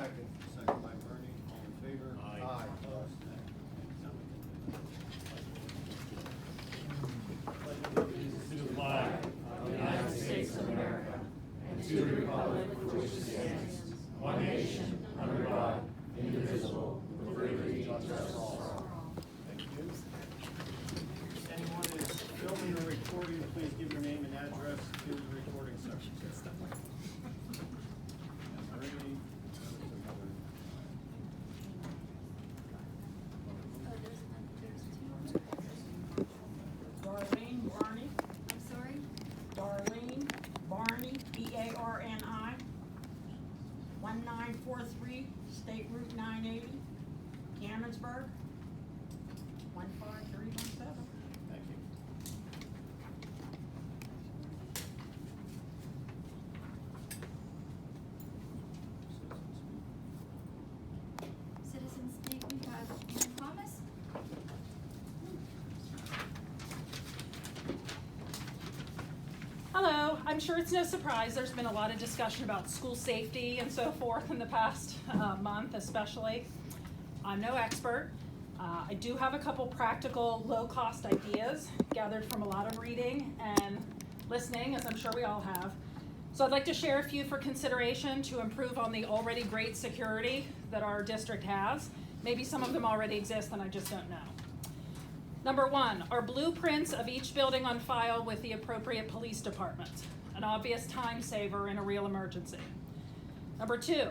Second. Second by Bernie. All in favor? Aye. Opposed? To the flag of the United States of America and to the republic for which it stands, one nation, under God, indivisible, with liberty and justice for all. Thank you. If anyone is filming or recording, please give your name and address to the recording section. Bernie. Darlene Barney, I'm sorry? Darlene Barney, B-A-R-N-I, 1943 State Route 980, Cannonsburg, 15317. Thank you. Citizens speak, we have Ann Thomas. Hello, I'm sure it's no surprise there's been a lot of discussion about school safety and so forth in the past month especially. I'm no expert. I do have a couple practical low-cost ideas gathered from a lot of reading and listening, as I'm sure we all have. So I'd like to share a few for consideration to improve on the already great security that our district has. Maybe some of them already exist and I just don't know. Number one, are blueprints of each building on file with the appropriate police departments, an obvious time saver in a real emergency. Number two,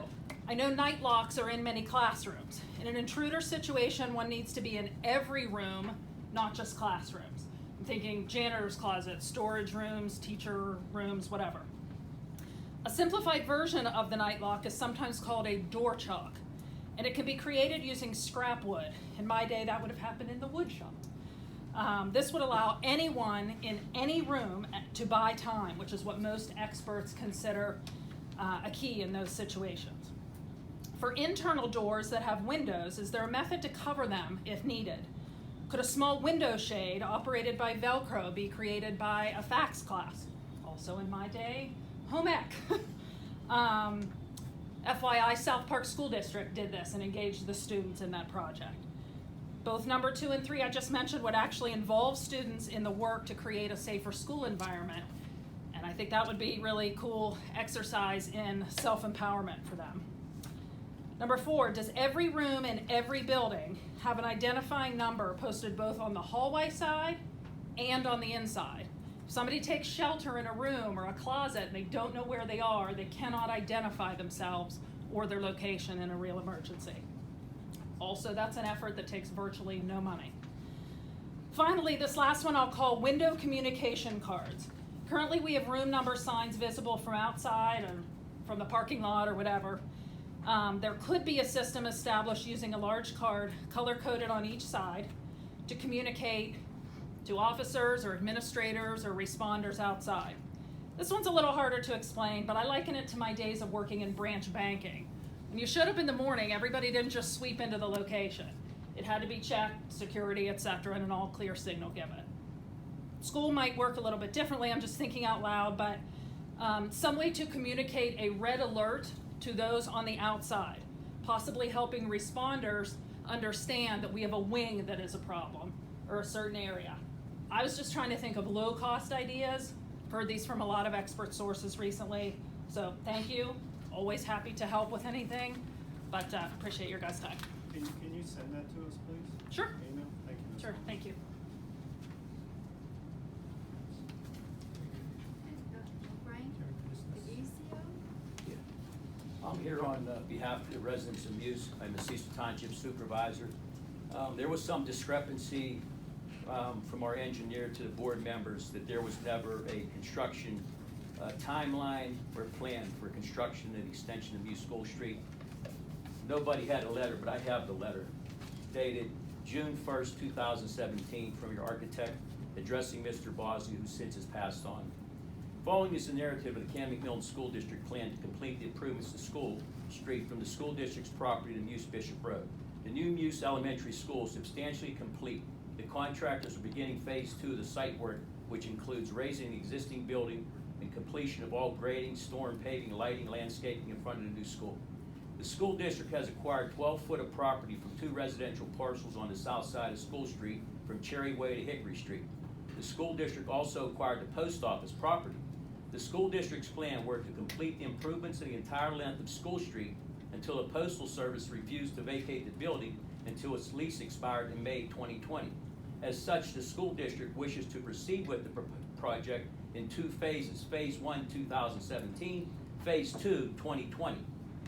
I know night locks are in many classrooms. In an intruder situation, one needs to be in every room, not just classrooms. I'm thinking janitor's closets, storage rooms, teacher rooms, whatever. A simplified version of the night lock is sometimes called a door chalk, and it can be created using scrap wood. In my day, that would have happened in the wood shop. This would allow anyone in any room to buy time, which is what most experts consider a key in those situations. For internal doors that have windows, is there a method to cover them if needed? Could a small window shade operated by Velcro be created by a fax class? Also in my day, home ec. FYI, South Park School District did this and engaged the students in that project. Both number 2 and 3 I just mentioned would actually involve students in the work to create a safer school environment. And I think that would be really cool exercise in self-empowerment for them. Number 4, does every room in every building have an identifying number posted both on the hallway side and on the inside? If somebody takes shelter in a room or a closet and they don't know where they are, they cannot identify themselves or their location in a real emergency. Also, that's an effort that takes virtually no money. Finally, this last one I'll call window communication cards. Currently, we have room number signs visible from outside or from the parking lot or whatever. There could be a system established using a large card color-coded on each side to communicate to officers or administrators or responders outside. This one's a little harder to explain, but I liken it to my days of working in branch banking. When you showed up in the morning, everybody didn't just sweep into the location. It had to be checked, security, etc., and an all clear signal given. School might work a little bit differently, I'm just thinking out loud, but some way to communicate a red alert to those on the outside, possibly helping responders understand that we have a wing that is a problem or a certain area. I was just trying to think of low-cost ideas. Heard these from a lot of expert sources recently, so thank you. Always happy to help with anything, but appreciate your guys' time. Can you send that to us, please? Sure. Email? Thank you. Ms. Sure, Thomas. thank you. Brian Edesio. I'm here on behalf of the residents of Muse. I'm the Cecil Township Supervisor. There was some discrepancy from our engineer to the board members that there was never a construction timeline or plan for construction and extension of Muse School Street. Nobody had a letter, but I have the letter dated June 1st, 2017 from your architect addressing Mr. Bosley, who since has passed on. Following is the narrative of the Canon-McMillan School District plan to complete the improvements to School Street from the school district's property to Muse Bishop Road. The new Muse Elementary School is substantially complete. The contractors are beginning phase 2 of the site work, which includes raising the existing building and completion of all grading, storm paving, lighting, landscaping in front of the new school. The school district has acquired 12 foot of property from 2 residential parcels on the south side of School Street from Cherry Way to Hickory Street. The school district also acquired the post office property. The school district's plan were to complete the improvements in the entire length of School Street until the Postal Service refused to vacate the building until its lease expired in May 2020. As such, the school district wishes to proceed with the project in 2 phases. Phase 1, 2017, Phase 2, 2020.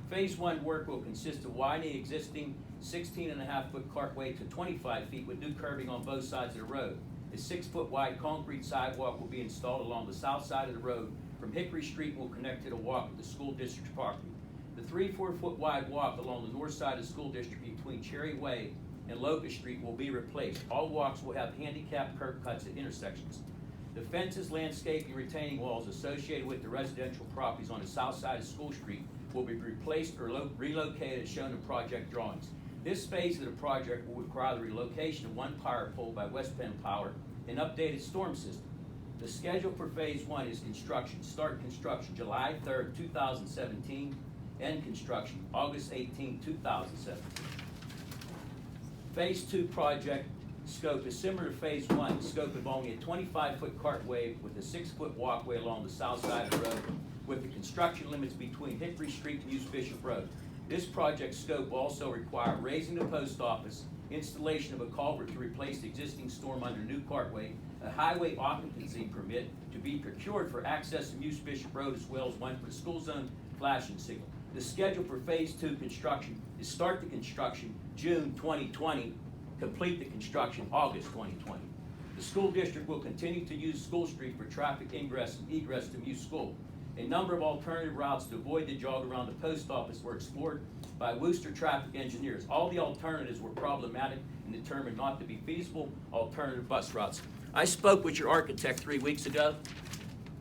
Phase 1 work will consist of widening existing 16.5-foot cartway to 25 feet with new curbing on both sides of the road. A 6-foot wide concrete sidewalk will be installed along the south side of the road from Hickory Street and will connect to the walk with the school district's property. The 3-4-foot wide walk along the north side of the school district between Cherry Way and Locust Street will be replaced. All walks will have handicap curb cuts at intersections. The fences, landscaping, retaining walls associated with the residential properties on the south side of School Street will be replaced or relocated as shown in project drawings. This phase of the project will require the relocation of 1 power pole by West Penn Power and updated storm system. The schedule for Phase 1 is construction. Start construction July 3rd, 2017. End construction August 18, 2017. Phase 2 project scope is similar to Phase 1, scope involving a 25-foot cartway with a 6-foot walkway along the south side of the road with the construction limits between Hickory Street and East Bishop Road. This project scope will also require raising the post office, installation of a culvert to replace the existing storm under new cartway, a highway occupancy permit to be procured for access to East Bishop Road, as well as one for the school zone flashing signal. The schedule for Phase 2 construction is start the construction June 2020, complete the construction August 2020. The school district will continue to use School Street for traffic ingress and egress to Muse School. A number of alternative routes to avoid the jog around the post office were explored by Worcester traffic engineers. All the alternatives were problematic and determined not to be feasible alternative bus routes. I spoke with your architect 3 weeks ago.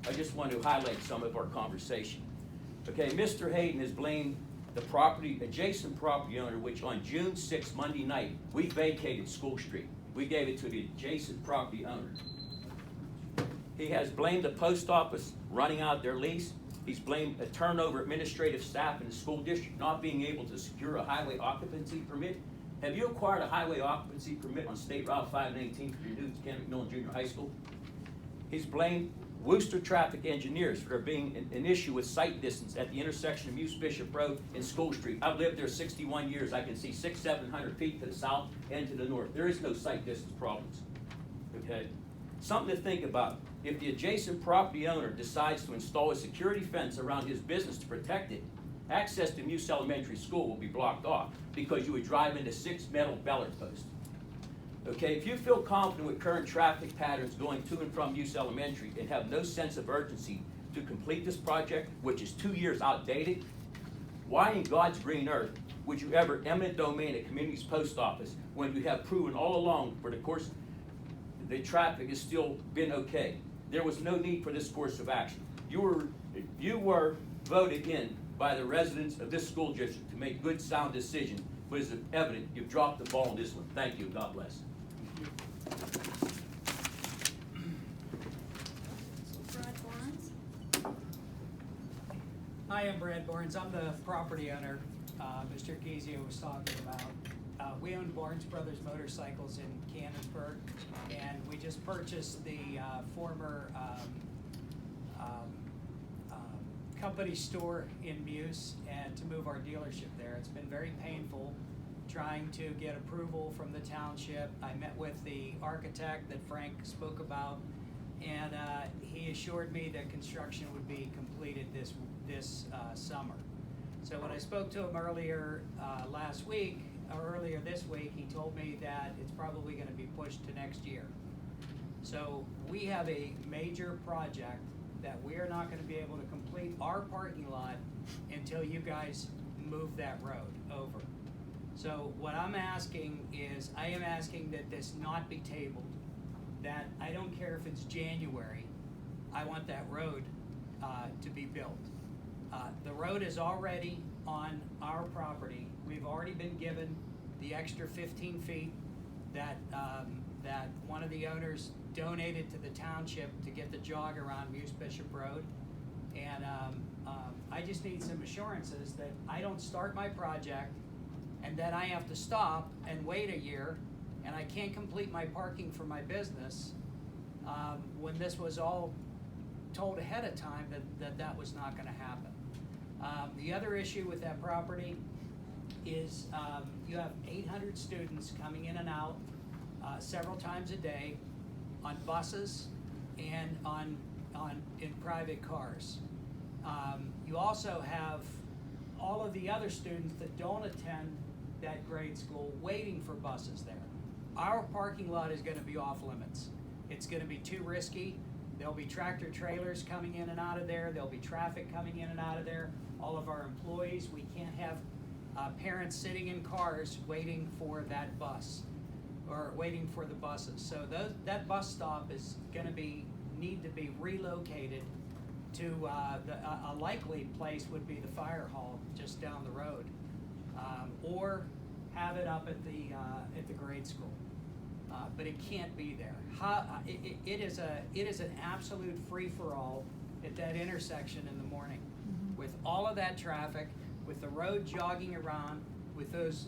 I just want to highlight some of our conversation. Okay, Mr. Hayden has blamed the adjacent property owner, which on June 6th, Monday night, we vacated School Street. We gave it to the adjacent property owner. He has blamed the post office running out their lease. He's blamed a turnover administrative staff in the school district not being able to secure a highway occupancy permit. Have you acquired a highway occupancy permit on State Route 519 for your new Canon-McMillan Junior High School? He's blamed Worcester traffic engineers for there being an issue with sight distance at the intersection of Muse Bishop Road and School Street. I've lived there 61 years. I can see 600-700 feet to the south and to the north. There is no sight distance problems. Okay? Something to think about. If the adjacent property owner decides to install a security fence around his business to protect it, access to Muse Elementary School will be blocked off because you would drive into 6 metal ballot posts. Okay, if you feel confident with current traffic patterns going to and from Muse Elementary and have no sense of urgency to complete this project, which is 2 years outdated, why in God's green earth would you ever eminent domain a community's post office when you have proven all along for the course the traffic has still been okay? There was no need for this course of action. You were voted in by the residents of this school district to make good, sound decisions, but it's evident you've dropped the ball on this one. Thank you. God bless. Brad Barnes. Hi, I'm Brad Barnes. I'm the property owner Mr. Gizio was talking about. We owned Barnes Brothers Motorcycles in Canonsburg, and we just purchased the former company store in Muse and to move our dealership there. It's been very painful trying to get approval from the township. I met with the architect that Frank spoke about, and he assured me that construction would be completed this summer. So when I spoke to him earlier this week, he told me that it's probably going to be pushed to next year. So we have a major project that we are not going to be able to complete our parking lot until you guys move that road over. So what I'm asking is, I am asking that this not be tabled, that I don't care if it's January, I want that road to be built. The road is already on our property. We've already been given the extra 15 feet that one of the owners donated to the township to get the jog around Muse Bishop Road. And I just need some assurances that I don't start my project and then I have to stop and wait a year and I can't complete my parking for my business, when this was all told ahead of time that was not gonna happen. The other issue with that property is, you have 800 students coming in and out, several times a day on buses and in private cars. You also have all of the other students that don't attend that grade school waiting for buses there. Our parking lot is gonna be off limits. It's gonna be too risky. There'll be tractor trailers coming in and out of there. There'll be traffic coming in and out of there. All of our employees, we can't have parents sitting in cars waiting for that bus or waiting for the buses. So that bus stop is gonna need to be relocated to, a likely place would be the fire hall just down the road. Or have it up at the grade school. But it can't be there. It is an absolute free-for-all at that intersection in the morning. With all of that traffic, with the road jogging around, with those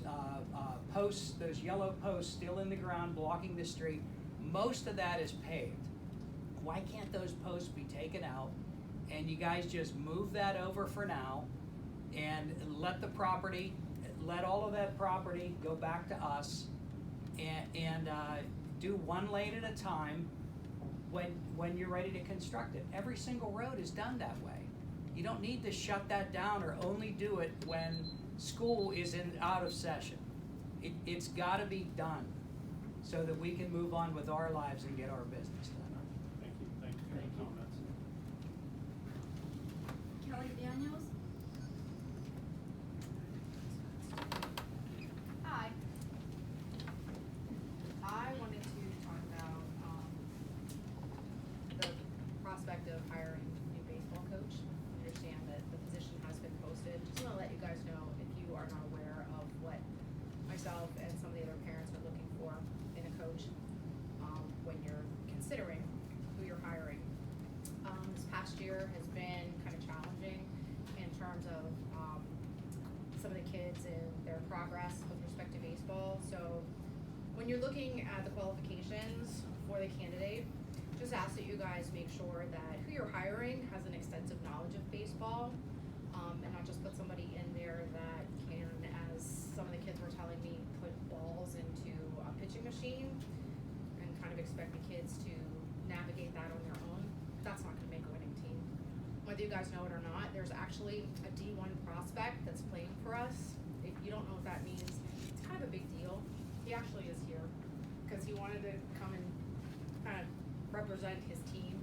posts, those yellow posts still in the ground blocking the street, most of that is paved. Why can't those posts be taken out and you guys just move that over for now and let all of that property go back to us and do one lane at a time when you're ready to construct it. Every single road is done that way. You don't need to shut that down or only do it when school is out of session. It's gotta be done so that we can move on with our lives and get our business done. Thank you for your comments. Kelly Daniels. Hi. I wanted to talk about the prospect of hiring a new baseball coach. I understand that the position has been posted. Just want to let you guys know, if you are not aware of what myself and some of the other parents are looking for in a coach, when you're considering who you're hiring. This past year has been kind of challenging in terms of some of the kids and their progress with respect to baseball. So when you're looking at the qualifications for the candidate, just ask that you guys make sure that who you're hiring has an extensive knowledge of baseball, and not just put somebody in there that can, as some of the kids were telling me, put balls into a pitching machine and kind of expect the kids to navigate that on their own. That's not gonna make a winning team. Whether you guys know it or not, there's actually a D1 prospect that's playing for us. If you don't know what that means, it's kind of a big deal. He actually is here because he wanted to come and kind of represent his team.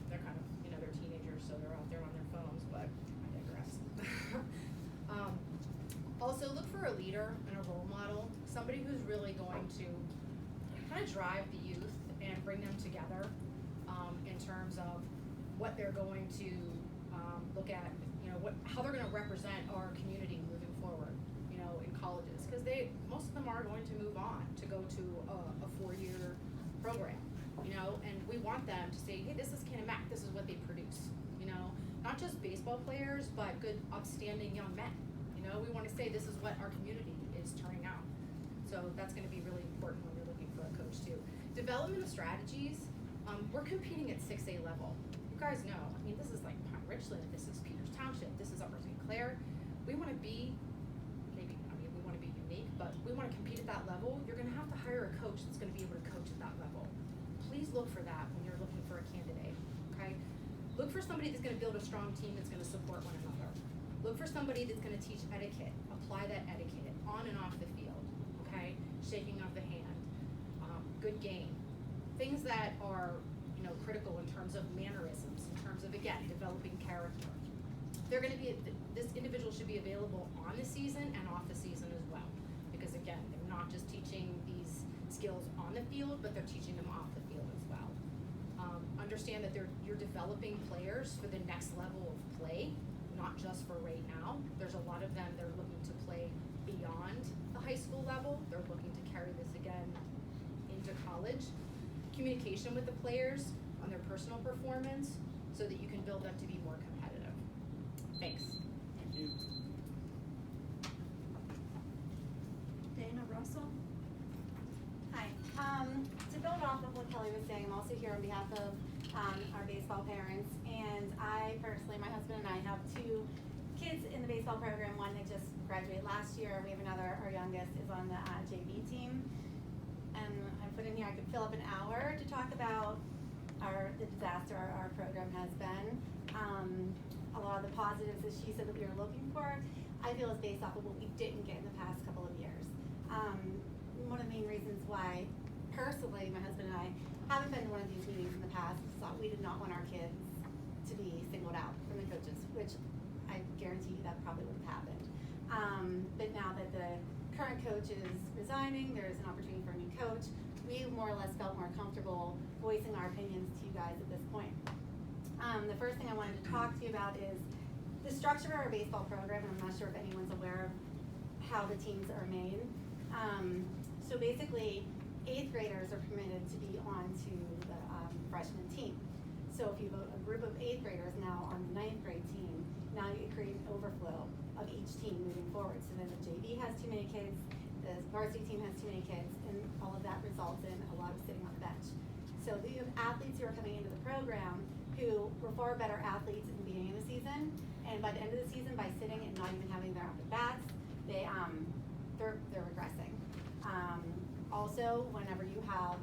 They're kind of, they're teenagers, so they're out there on their phones, but I digress. Also, look for a leader and a role model, somebody who's really going to kind of drive the youth and bring them together in terms of what they're going to look at, how they're going to represent our community moving forward, in colleges, because most of them are going to move on to go to a 4-year program, and we want them to say, hey, this is Canon-Mac, this is what they produce, not just baseball players, but good, upstanding young men. We want to say this is what our community is turning out. So that's going to be really important when you're looking for a coach too. Development of strategies. We're competing at 6A level. You guys know, this is like Pine Richland, this is Peters Township, this is Upper St. Clair. We want to be, we want to be unique, but we want to compete at that level. You're going to have to hire a coach that's going to be able to coach at that level. Please look for that when you're looking for a candidate, okay? Look for somebody that's going to build a strong team that's going to support one another. Look for somebody that's going to teach etiquette, apply that etiquette on and off the field, okay? Shaking of the hand, good game. Things that are, critical in terms of mannerisms, in terms of, again, developing character. They're going to be, this individual should be available on the season and off the season as well. Because again, they're not just teaching these skills on the field, but they're teaching them off the field as well. Understand that you're developing players for the next level of play, not just for right now. There's a lot of them that are looking to play beyond the high school level. They're looking to carry this again into college. Communication with the players on their personal performance so that you can build them to be more competitive. Thanks. Thank you. Dana Russell. Hi. To build off of what Kelly was saying, I'm also here on behalf of our baseball parents. And I personally, my husband and I have 2 kids in the baseball program. One that just graduated last year. We have another, our youngest is on the JV team. And I put in here, I could fill up an hour to talk about the disaster our program has been. A lot of the positives that she said that we were looking for, I feel is based off of what we didn't get in the past couple of years. One of the main reasons why, personally, my husband and I haven't been to one of these meetings in the past is that we did not want our kids to be singled out from the coaches, which I guarantee you that probably would have happened. But now that the current coach is resigning, there's an opportunity for a new coach. We more or less felt more comfortable voicing our opinions to you guys at this point. The first thing I wanted to talk to you about is the structure of our baseball program. I'm not sure if anyone's aware of how the teams are made. So basically, 8th graders are permitted to be on to the freshman team. So if you have a group of 8th graders now on the 9th grade team, now you create an overflow of each team moving forward. So then the JV has too many kids, the varsity team has too many kids, and all of that results in a lot of sitting on the bench. So you have athletes who are coming into the program who were far better athletes at the beginning of the season, and by the end of the season, by sitting and not even having their at-bats, they're regressing. Also, whenever you have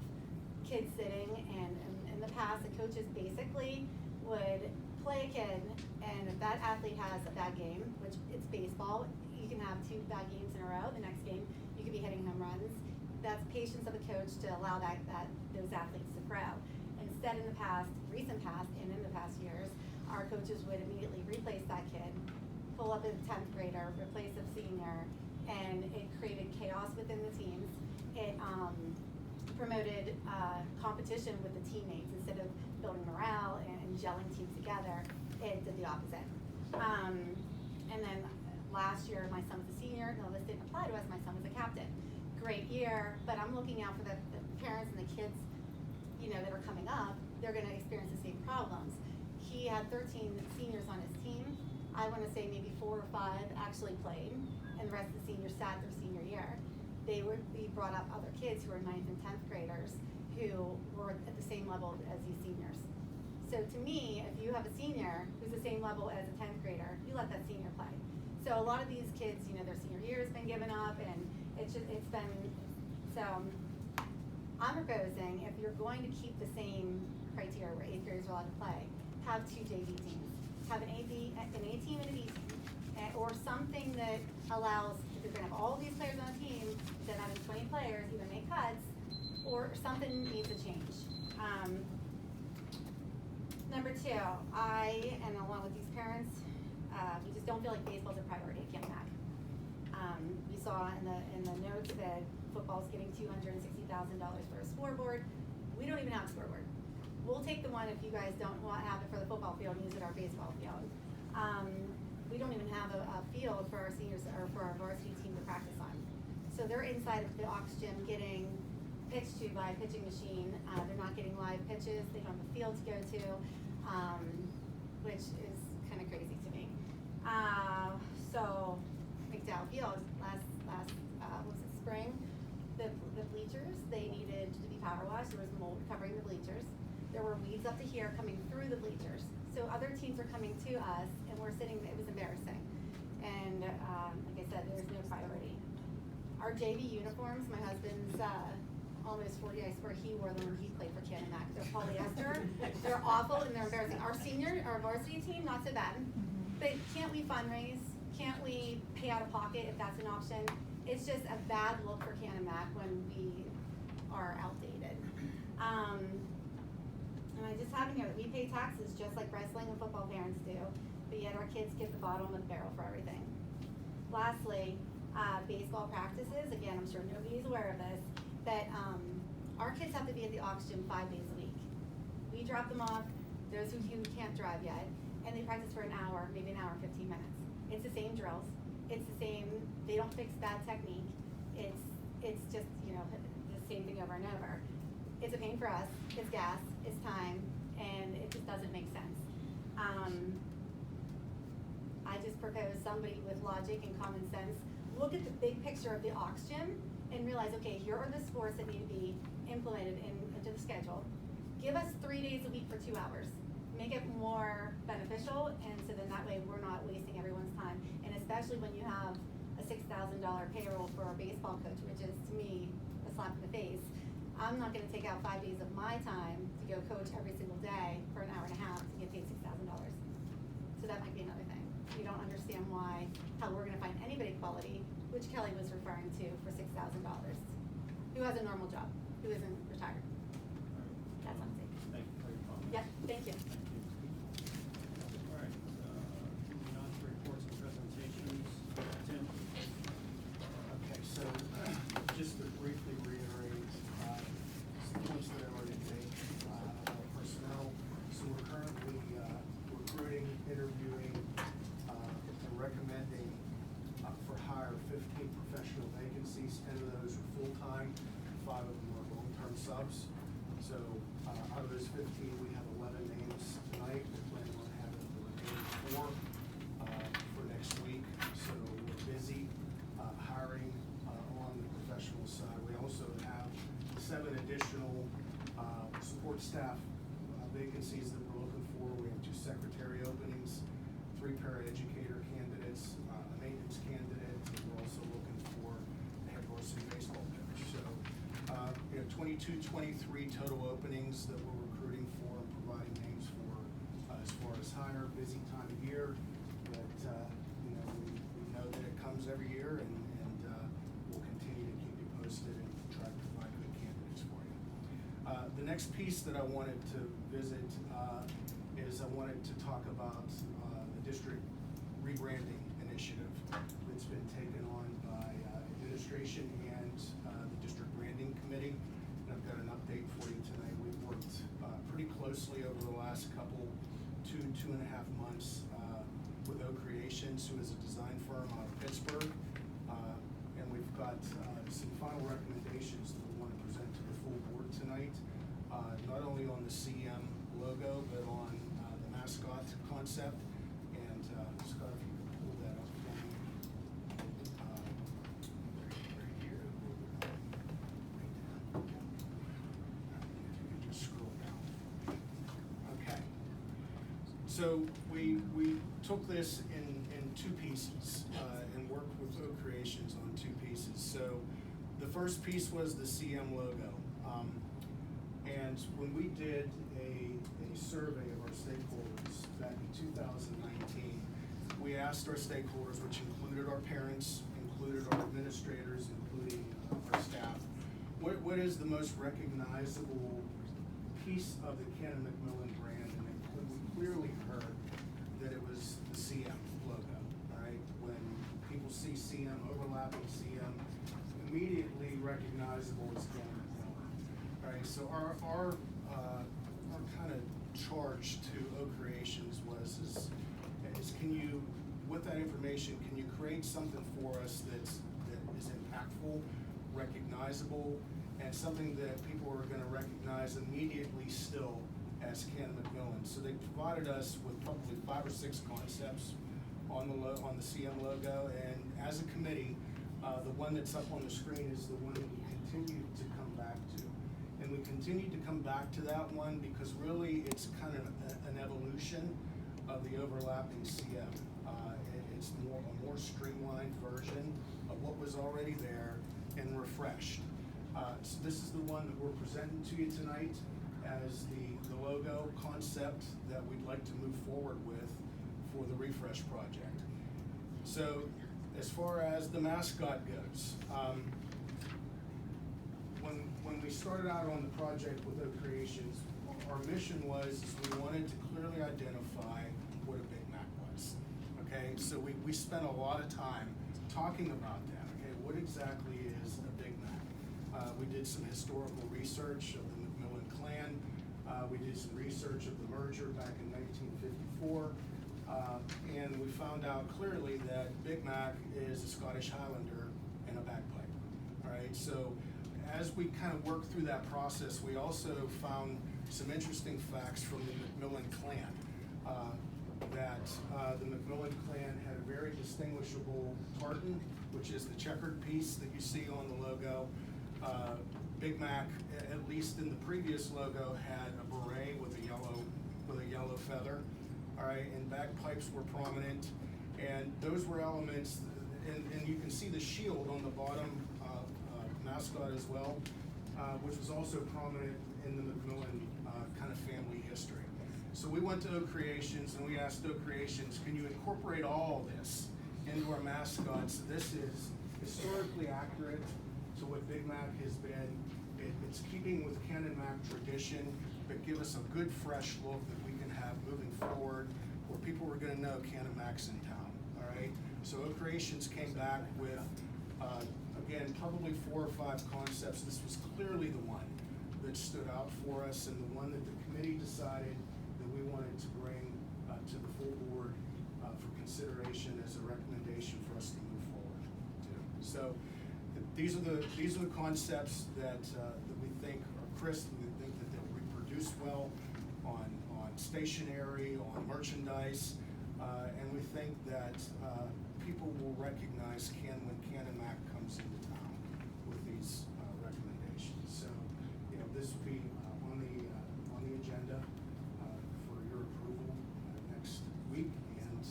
kids sitting, and in the past, the coaches basically would play a kid, and if that athlete has a bad game, which it's baseball, you can have 2 bad games in a row. The next game, you could be hitting home runs. That's patience of a coach to allow those athletes to grow. Instead, in the past, recent past, and in the past years, our coaches would immediately replace that kid, pull up a 10th grader, replace a senior, and it created chaos within the teams. It promoted competition with the teammates. Instead of building morale and gelling teams together, it did the opposite. And then last year, my son was a senior. No, this didn't apply to us. My son was a captain. Great year, but I'm looking out for the parents and the kids, that are coming up. They're going to experience the same problems. He had 13 seniors on his team. I want to say maybe 4 or 5 actually played, and the rest of the seniors sat their senior year. We brought up other kids who were 9th and 10th graders who were at the same level as these seniors. So to me, if you have a senior who's the same level as a 10th grader, you let that senior play. So a lot of these kids, their senior year has been given up, and so I'm proposing, if you're going to keep the same criteria where 8th graders are allowed to play, have 2 JV teams. Have an A team and a B team, or something that allows, if you're gonna have all these players on a team, then having 20 players, either make cuts, or something needs to change. Number 2, and along with these parents, we just don't feel like baseball's a priority at Canon-Mac. We saw in the notes that football's getting $260,000 for a scoreboard. We don't even have a scoreboard. We'll take the one if you guys don't want to have it for the football field and use it our baseball field. We don't even have a field for our seniors or for our varsity team to practice on. So they're inside of the aux gym getting pitched to by a pitching machine. They're not getting live pitches. They don't have a field to go to, which is kind of crazy to me. So McDowell Field last spring, the bleachers, they needed to be power washed. There was mold covering the bleachers. There were weeds up to here coming through the bleachers. So other teams are coming to us, and we're sitting, it was embarrassing. And like I said, there's no priority. Our JV uniforms, my husband's almost 40, I swear he wore them when he played for Canon-Mac. They're polyester, they're awful, and they're embarrassing. Our varsity team, not so bad. But can't we fundraise? Can't we pay out of pocket if that's an option? It's just a bad look for Canon-Mac when we are outdated. And I just have in here that we pay taxes just like wrestling and football parents do, but yet our kids get the bottom of the barrel for everything. Lastly, baseball practices, again, I'm sure nobody's aware of this, but our kids have to be at the aux gym 5 days a week. We drop them off, those who can't drive yet, and they practice for an hour, maybe an hour and 15 minutes. It's the same drills. It's the same, they don't fix bad technique. It's just, the same thing over and over. It's a pain for us, it's gas, it's time, and it just doesn't make sense. I just propose somebody with logic and common sense, look at the big picture of the aux gym and realize, okay, here are the sports that need to be implemented into the schedule. Give us 3 days a week for 2 hours. Make it more beneficial, and so then that way we're not wasting everyone's time. And especially when you have a $6,000 payroll for a baseball coach, which is to me a slap in the face. I'm not gonna take out 5 days of my time to go coach every single day for an hour and a half to get paid $6,000. So that might be another thing. You don't understand how we're gonna find anybody quality, which Kelly was referring to, for $6,000, who has a normal job, who isn't retired. That's what I'm saying. Thank you for your comment. Yep, thank you. Thank you. All right, moving on to reports and presentations. Tim? Okay, so just to briefly reiterate some points that I already made about personnel. So we're currently recruiting, interviewing, and recommending for hire 15 professional vacancies. 10 of those are full-time, 5 of them are long-term subs. So out of those 15, we have 11 names tonight. We're planning on having the remaining 4 for next week. So we're busy hiring on the professional side. We also have 7 additional support staff vacancies that we're looking for. We have 2 secretary openings, 3 paraeducator candidates, a maintenance candidate, and we're also looking for a head varsity baseball coach. So we have 22, 23 total openings that we're recruiting for and providing names for as far as hire. Busy time of year, but we know that it comes every year, and we'll continue to keep you posted and try to provide good candidates for you. The next piece that I wanted to visit is I wanted to talk about the district rebranding initiative that's been taken on by administration and the district branding committee. And I've got an update for you tonight. We've worked pretty closely over the last two and a half months with O Creations, who is a design firm out of Pittsburgh. And we've got some final recommendations that we want to present to the full board tonight, not only on the CM logo, but on the mascot concept. And Scott, if you could pull that up for me. Right here. If you could just scroll down. Okay. So we took this in 2 pieces and worked with O Creations on 2 pieces. So the first piece was the CM logo. And when we did a survey of our stakeholders back in 2019, we asked our stakeholders, which included our parents, included our administrators, including our staff, what is the most recognizable piece of the Canon-McMillan brand? And we clearly heard that it was the CM logo, right? When people see CM, overlapping CM, immediately recognizable as Canon-McMillan, right? So our kind of charge to O Creations is can you, with that information, can you create something for us that is impactful, recognizable, and something that people are going to recognize immediately still as Canon-McMillan? So they provided us with probably 5 or 6 concepts on the CM logo, and as a committee, the one that's up on the screen is the one that we continue to come back to. And we continue to come back to that one because really it's kind of an evolution of the overlapping CM. It's a more streamlined version of what was already there and refreshed. So this is the one that we're presenting to you tonight as the logo concept that we'd like to move forward with for the refresh project. So as far as the mascot goes, when we started out on the project with O Creations, our mission was we wanted to clearly identify what a Big Mac was. Okay, so we spent a lot of time talking about that. Okay, what exactly is a Big Mac? We did some historical research of the McMillan clan. We did some research of the merger back in 1954. And we found out clearly that Big Mac is a Scottish Highlander and a bagpiper. All right, so as we kind of worked through that process, we also found some interesting facts from the McMillan clan. that the McMillan clan had a very distinguishable tartan, which is the checkered piece that you see on the logo. Big Mac, at least in the previous logo, had a beret with a yellow feather. All right, and bagpipes were prominent, and those were elements. And you can see the shield on the bottom mascot as well, which was also prominent in the McMillan kind of family history. So we went to Oak Creations and we asked Oak Creations, can you incorporate all this into our mascots? This is historically accurate to what Big Mac has been. It's keeping with Canon-Mac tradition, but give us a good fresh look that we can have moving forward, where people are gonna know Canon-Mac's in town, all right? So Oak Creations came back with, again, probably 4 or 5 concepts. This was clearly the one that stood out for us and the one that the committee decided that we wanted to bring to the full board for consideration as a recommendation for us to move forward to. So these are the concepts that we think are crisp. We think that they'll reproduce well on stationery, on merchandise, and we think that people will recognize when Canon-Mac comes into town with these recommendations. So, this will be on the agenda for your approval next week, and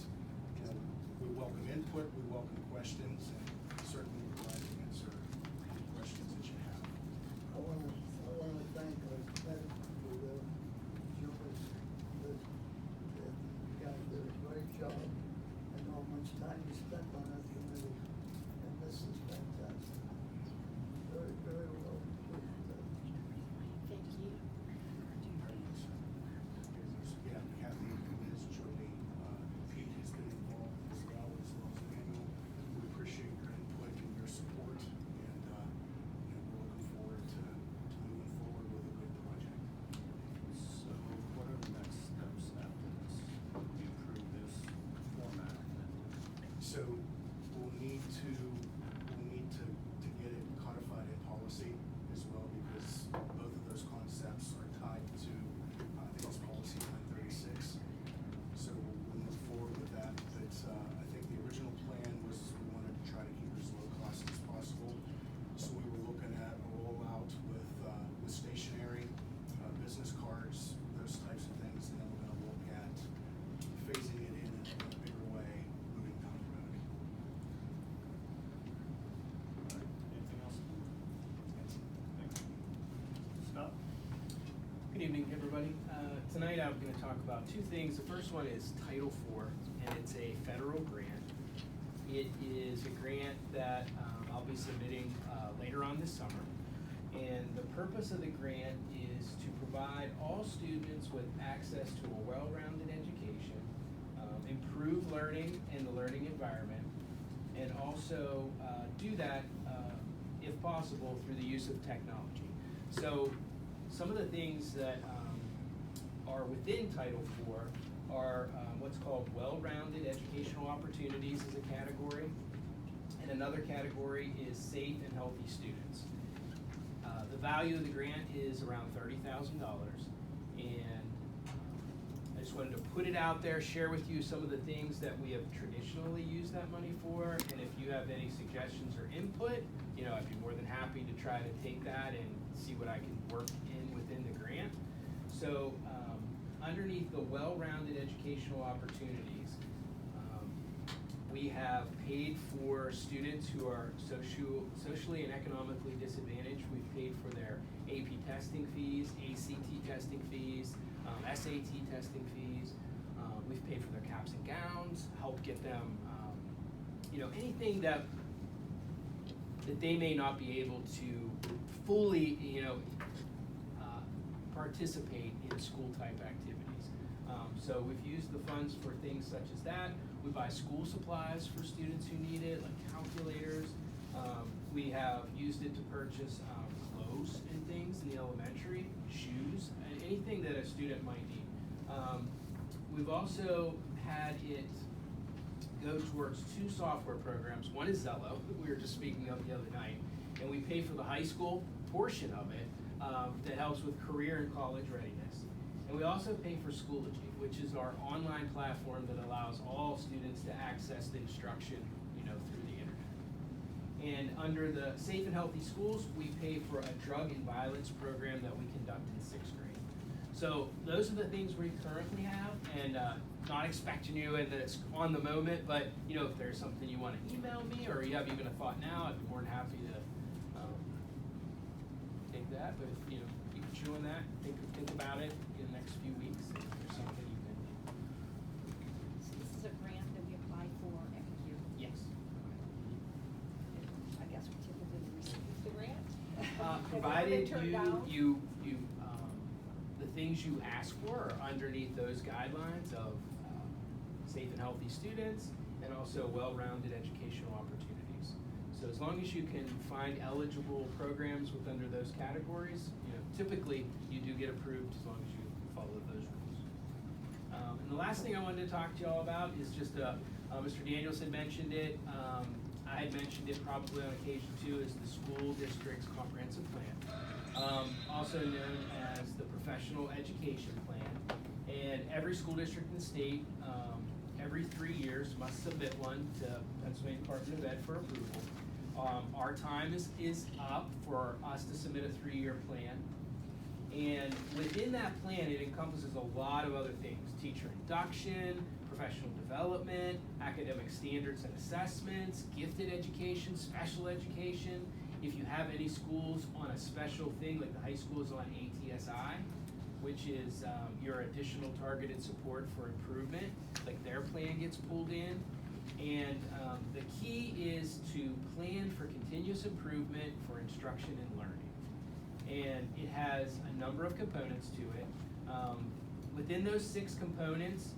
we welcome input, we welcome questions, and certainly we're glad to answer any questions that you have. I want to thank our committee for the journalists that you guys did a great job. I know how much time you spent on that committee, and this is fantastic. Very, very well. Thank you. Yeah, Kathy is Julie. Pete has been involved as well as Daniel. We appreciate your input and your support, and we're looking forward to moving forward with a good project. So what are the next steps after this? We approve this format? So we'll need to get it codified in policy as well, because both of those concepts are tied to, I think it's policy 936. So we'll move forward with that. But I think the original plan was we wanted to try to keep it as low cost as possible. So we were looking at a rollout with stationery, business cards, those types of things, and then we're gonna look at phasing it in a bigger way moving down the road. All right, anything else? Thank you. Scott? Good evening, everybody. Tonight I'm going to talk about 2 things. The first one is Title IV, and it's a federal grant. It is a grant that I'll be submitting later on this summer. And the purpose of the grant is to provide all students with access to a well-rounded education, improve learning in the learning environment, and also do that, if possible, through the use of technology. So some of the things that are within Title IV are what's called well-rounded educational opportunities as a category, and another category is safe and healthy students. The value of the grant is around $30,000, and I just wanted to put it out there, share with you some of the things that we have traditionally used that money for, and if you have any suggestions or input, I'd be more than happy to try to take that and see what I can work in within the grant. So underneath the well-rounded educational opportunities, we have paid for students who are socially and economically disadvantaged. We've paid for their AP testing fees, ACT testing fees, SAT testing fees. We've paid for their caps and gowns, helped get them, anything that they may not be able to fully, participate in school-type activities. So we've used the funds for things such as that. We buy school supplies for students who need it, like calculators. We have used it to purchase clothes and things in the elementary, shoes, and anything that a student might need. We've also had it go towards 2 software programs. One is Zello, that we were just speaking of the other night, and we pay for the high school portion of it that helps with career and college readiness. And we also pay for Schoology, which is our online platform that allows all students to access the instruction, through the internet. And under the Safe and Healthy Schools, we pay for a drug and violence program that we conduct in 6th grade. So those are the things we currently have, and not expecting you and that it's on the moment, but if there's something you want to email me or you have even a thought now, I'd be more than happy to take that. But you can chew on that, think about it in the next few weeks. If there's something you can. So this is a grant that we apply for every year. Yes. I guess we typically receive the grant. Provided Turned down? you the things you ask for are underneath those guidelines of safe and healthy students and also well-rounded educational opportunities. So as long as you can find eligible programs with under those categories, typically you do get approved as long as you follow those rules. And the last thing I wanted to talk to y'all about is just Mr. Daniels had mentioned it. I had mentioned it probably on occasion too, is the school district's comprehensive plan, also known as the professional education plan. And every school district in the state, every 3 years must submit one to Pennsylvania Department of Ed for approval. Our time is up for us to submit a 3-year plan. And within that plan, it encompasses a lot of other things: teacher induction, professional development, academic standards and assessments, gifted education, special education. If you have any schools on a special thing, like the high school is on ATSI, which is your additional targeted support for improvement, like their plan gets pulled in. And the key is to plan for continuous improvement for instruction and learning. And it has a number of components to it. Within those 6 components,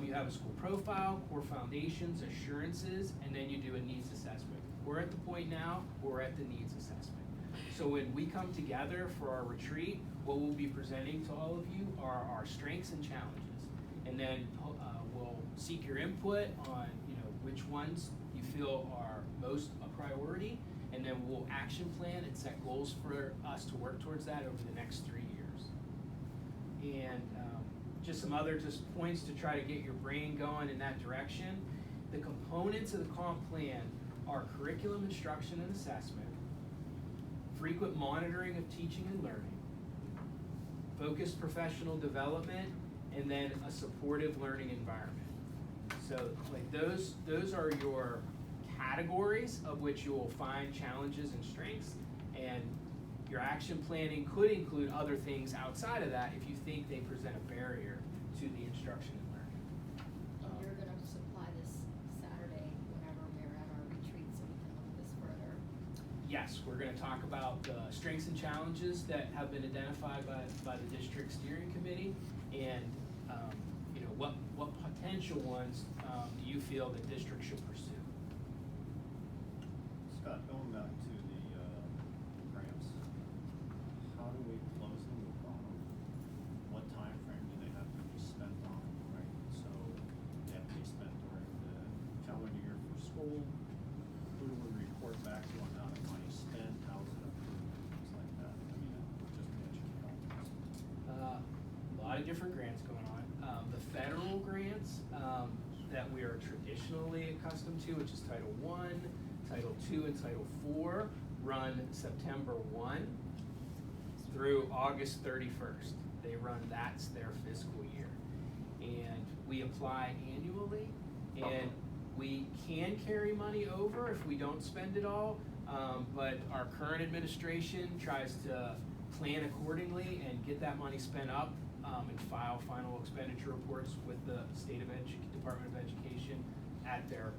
you have a school profile, core foundations, assurances, and then you do a needs assessment. We're at the point now where we're at the needs assessment. So when we come together for our retreat, what we'll be presenting to all of you are our strengths and challenges. And then we'll seek your input on which ones you feel are most a priority, and then we'll action plan and set goals for us to work towards that over the next 3 years. And just some other points to try to get your brain going in that direction. The components of the comp plan are curriculum instruction and assessment, frequent monitoring of teaching and learning, focused professional development, and then a supportive learning environment. So like those are your categories of which you will find challenges and strengths, and your action planning could include other things outside of that if you think they present a barrier to the instruction and learning. And you're gonna supply this Saturday whenever we're at our retreat so we can look at this further. Yes, we're gonna talk about the strengths and challenges that have been identified by the district steering committee, and what potential ones do you feel the district should pursue? Scott, going back to the grants, how do we close them? What time frame do they have to be spent on, right? So they have to be spent during the calendar year for school. Who do we report back to on how the money spent? How is it approved? Things like that. I mean, just to educate all of us. A lot of different grants going on. The federal grants that we are traditionally accustomed to, which is Title I, Title II, and Title IV, run September 1 through August 31st. They run, that's their fiscal year. And we apply annually, and we can carry money over if we don't spend it all, but our current administration tries to plan accordingly and get that money spent up and file final expenditure reports with the Department of Education at their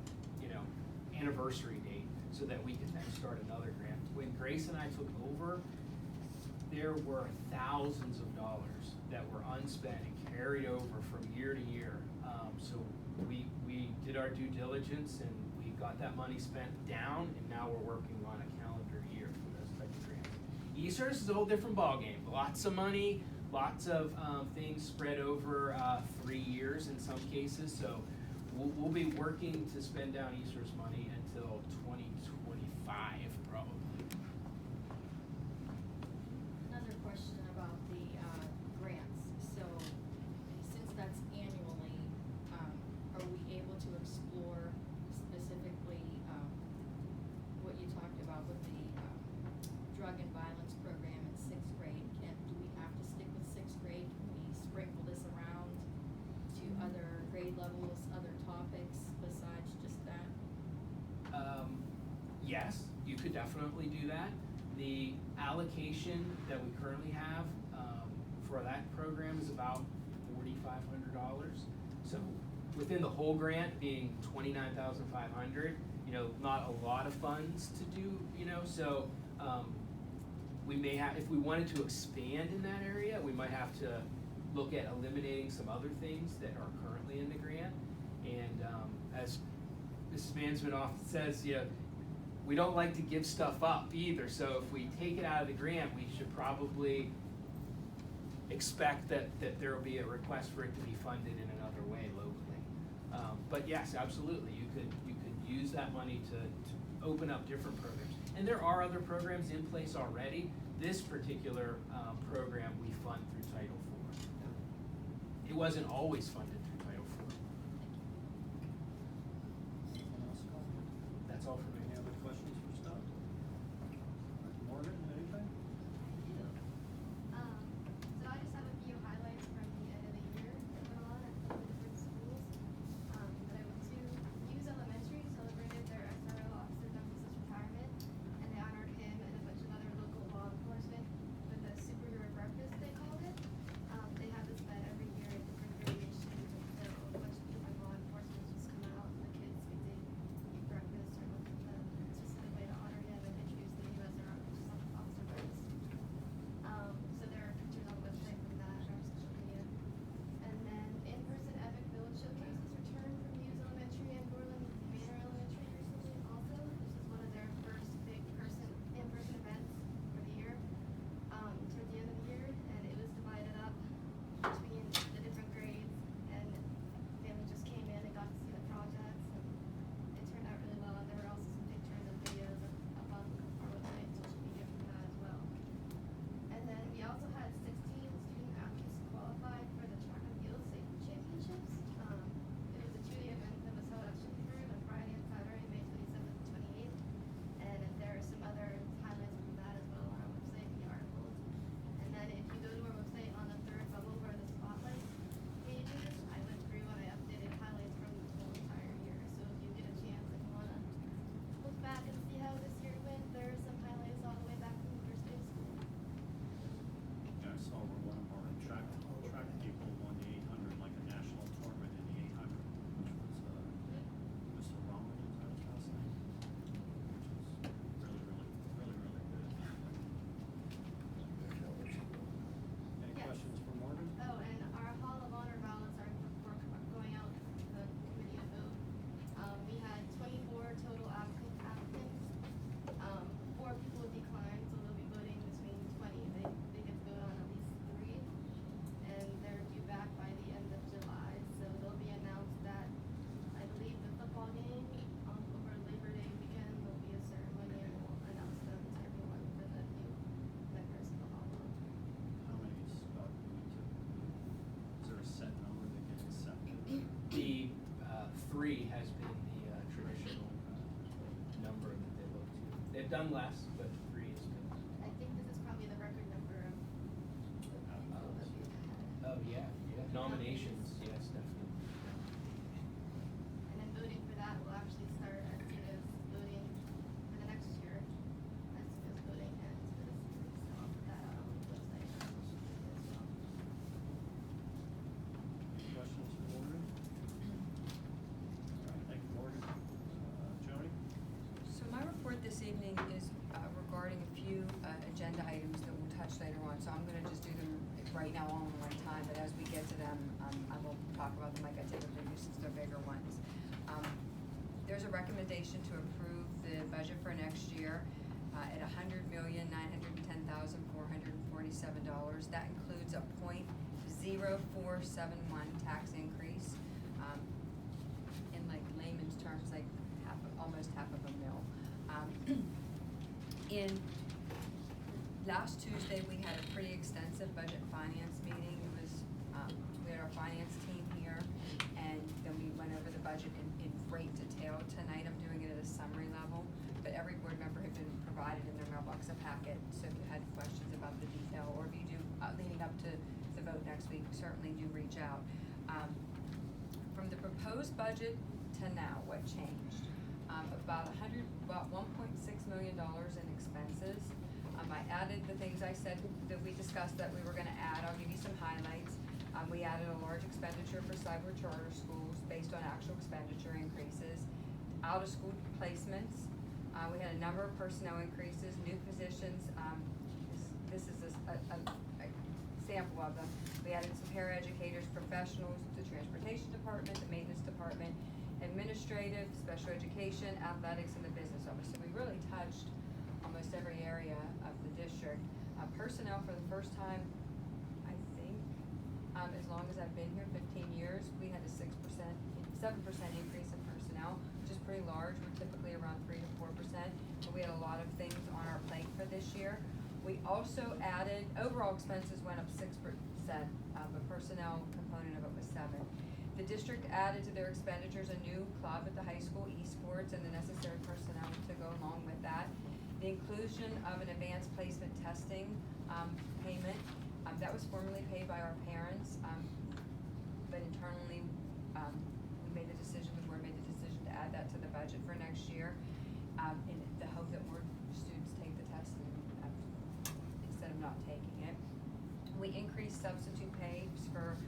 anniversary date, so that we can then start another grant. When Grace and I took over, there were thousands of dollars that were unspent and carried over from year to year. So we did our due diligence and we got that money spent down, and now we're working on a calendar year for those types of grants. ESERS is a whole different ballgame. Lots of money, lots of things spread over 3 years in some cases. So we'll be working to spend down ESERS money until 2025 probably. Another question about the grants. So yes, you could definitely do that. The allocation that we currently have, for that program is about $4,500. So within the whole grant being $29,500, not a lot of funds to do, so, we may have, if we wanted to expand in that area, we might have to look at eliminating some other things that are currently in the grant. And as Mrs. Mansman often says, we don't like to give stuff up either. So if we take it out of the grant, we should probably expect that there will be a request for it to be funded in another way locally. But yes, absolutely, you could use that money to open up different programs. And there are other programs in place already. This particular program we fund through Title IV. It wasn't always funded through Title IV. Anything else, Scott? That's all for me. Any other questions for Scott? Morgan, anything? So I just have a few highlights from the end of the year that went on at the different schools. That I went to. Hughes Elementary celebrated their SRO officer Douglas's retirement, and they honored him and a bunch of other local law enforcement with a superhero breakfast, they called it. They have this event every year at different variations, so a bunch of different law enforcement just come out and the kids get to eat breakfast or look at them. It's just a way to honor him and introduce the new SRO, which is Officer Burns. So there are pictures on the website from that and our social media. And then in-person Epic Village showcases returned from Hughes Elementary and Borland Manor Elementary recently also. This is one of their first big in-person events for the year, toward the end of the year, and it was divided up between the different grades, and families just came in and got to see the projects, and it turned out really well. And there were also some pictures and videos up on our website and social media from that as well. And then we also had 16 student athletes qualify for the track and field safety championships. It was a 2-day event that was held at Shippensburg on Friday and Saturday, May 27th and 28th. And there are some other highlights from that as well on our website in the articles. And then if you go to our website on the third bubble where the spotlight page is, I went through and I updated highlights from the whole entire year. So if you get a chance and you want to look back and see how this year went, there are some highlights all the way back from the first day of school. Yeah, I saw where one of our track people won the 800, like a national tournament in the 800, which was Mr. Roman, is that his last name? Which was really good. Any Yes. questions for Morgan? Oh, and our Hall of Honor ballots are going out for the committee to vote. We had 24 total applicants. 4 people declined, so they'll be voting between 20. They get to vote on at least 3, and they're due back by the end of July. So they'll be announced at, I believe, the football game over Labor Day weekend. There'll be a ceremony, and we'll announce them to everyone for the new members of the Hall of Honor. How many, Scott, do we typically, is there a set number that gets accepted? The 3 has been the traditional number that they look to. They've done less, but 3 has been. I think this is probably the record number of people that we've had. Oh, yeah. Nominations, yes, definitely. And then voting for that will actually start as soon as voting for the next year, as soon as voting ends for this year. So I'll put that out on the website and on social media as well. Any questions for Morgan? All right, thank you, Morgan. Joni? So my report this evening is regarding a few agenda items that we'll touch later on. So I'm gonna just do them right now all in one time, but as we get to them, I will talk about them like I did with the since they're bigger ones. There's a recommendation to approve the budget for next year at $100,910,447. That includes a .0471 tax increase. In like layman's terms, like almost half of a mil. In last Tuesday, we had a pretty extensive budget finance meeting. It was, we had our finance team here, and then we went over the budget in great detail. Tonight, I'm doing it at a summary level, but every board member had been provided in their mailbox a packet, so if you had questions about the detail, or if you do, leading up to the vote next week, certainly do reach out. From the proposed budget to now, what changed? about $1.6 million in expenses. I added the things I said that we discussed that we were gonna add. I'll give you some highlights. We added a large expenditure for cyber charter schools based on actual expenditure increases. Out-of-school placements. We had a number of personnel increases, new positions. This is a sample of them. We added some paraeducators, professionals, the transportation department, the maintenance department, administrative, special education, athletics, and the business office. So we really touched almost every area of the district. Personnel for the first time, I think, as long as I've been here, 15 years, we had a 7% increase in personnel, which is pretty large. We're typically around 3 to 4%, but we had a lot of things on our plate for this year. We also added, overall expenses went up 6%, the personnel component of it was 7%. The district added to their expenditures a new club at the high school, esports, and the necessary personnel to go along with that. The inclusion of an advanced placement testing payment, that was formerly paid by our parents, but internally, we made the decision, the board made the decision to add that to the budget for next year, in the hope that more students take the test instead of not taking it. We increased substitute pays for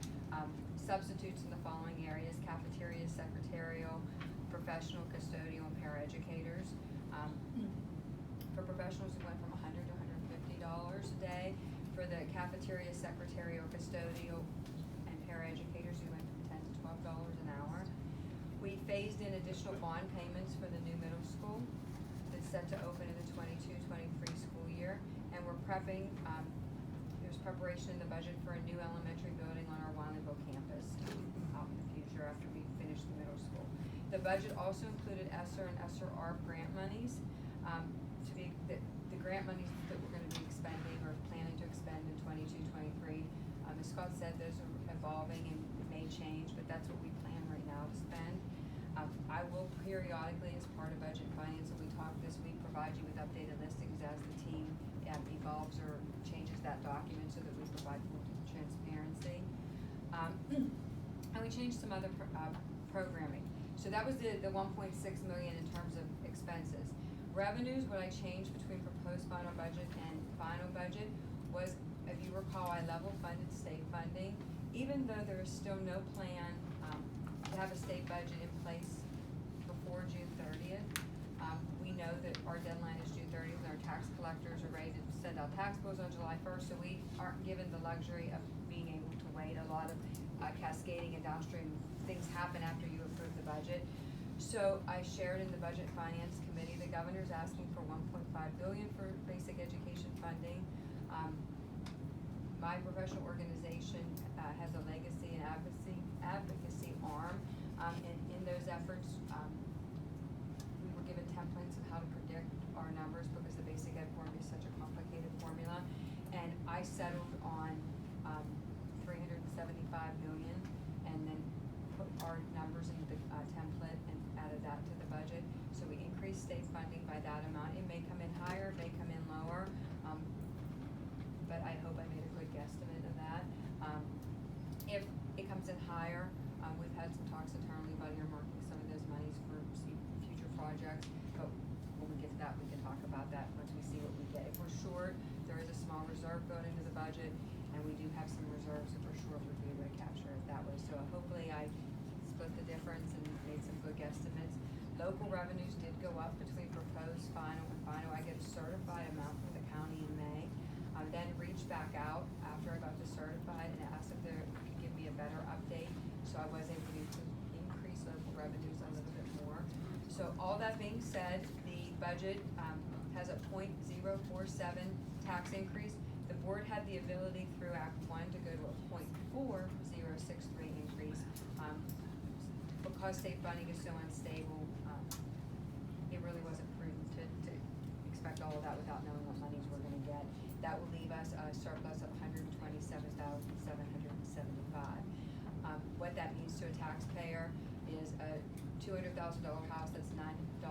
substitutes in the following areas: cafeteria, secretarial, professional, custodial, and paraeducators. For professionals, we went from $100 to $150 a day. For the cafeteria, secretarial, custodial, and paraeducators, we went from $10 to $12 an hour. We phased in additional bond payments for the new middle school that's set to open in the 22-23 school year, and we're prepping. There's preparation in the budget for a new elementary building on our Wileyville campus out in the future after we finish the middle school. The budget also included ESSER and ESSER-ARP grant monies. The grant monies that we're gonna be expending or planning to expend in 22-23. As Scott said, those are evolving and it may change, but that's what we plan right now to spend. I will periodically, as part of budget and finance that we talked this week, provide you with updated listings as the team evolves or changes that document so that we provide full transparency. And we changed some other programming. So that was the 1.6 million in terms of expenses. Revenues, what I changed between proposed final budget and final budget was, if you recall, I level funded state funding. Even though there is still no plan to have a state budget in place before June 30th, we know that our deadline is June 30th and our tax collectors are ready to send out tax bills on July 1st, so we aren't given the luxury of being able to wait. A lot of cascading and downstream things happen after you approve the budget. So I shared in the Budget Finance Committee, the governor's asking for $1.5 billion for basic education funding. My professional organization has a legacy and advocacy arm, and in those efforts, we were given templates of how to predict our numbers because the basic ed formula is such a complicated formula, and I settled on $375 million, and then put our numbers into the template and added that to the budget. So we increased state funding by that amount. It may come in higher, it may come in lower, but I hope I made a good guesstimate of that. If it comes in higher, we've had some talks internally about earmarking some of those monies for future projects, but when we get to that, we can talk about that once we see what we get. If we're short, there is a small reserve going into the budget, and we do have some reserves if we're short, we'd be able to capture it that way. So hopefully I split the difference and made some good guesstimates. Local revenues did go up between proposed final and final. I get a certified amount from the county in May. I then reached back out after I got the certified and asked if they could give me a better update. So I was able to increase local revenues a little bit more. So all that being said, the budget has a 0.047 tax increase. The board had the ability through Act 1 to go to a 0.4063 increase. Because state funding is so unstable, it really wasn't prudent to expect all of that without knowing what monies we're gonna get. That will leave us a surplus of $127,775. What that means to a taxpayer is a $200,000 house, that's $9.42 a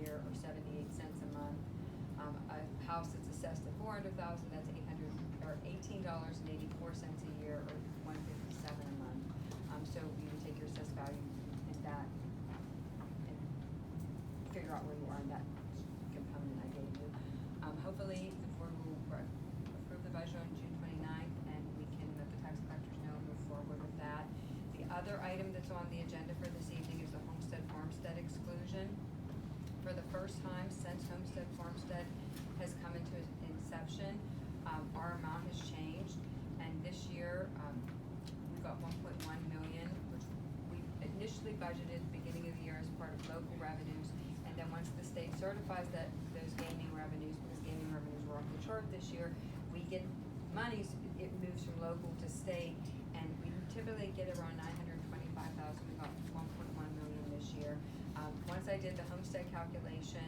year or 78 cents a month. A house that's assessed at $400,000, that's $18.84 a year or $157 a month. So you would take your assessed value in that and figure out where you are in that component I gave you. Hopefully, the board will approve the budget on June 29th, and we can let the tax collectors know and move forward with that. The other item that's on the agenda for this evening is the homestead farmstead exclusion. For the first time since homestead farmstead has come into inception, our amount has changed, and this year, we've got 1.1 million, which we initially budgeted at the beginning of the year as part of local revenues, and then once the state certifies that those gaming revenues, because gaming revenues were off the chart this year, we get monies, it moves from local to state, and we typically get around 925,000, we got 1.1 million this year. Once I did the homestead calculation,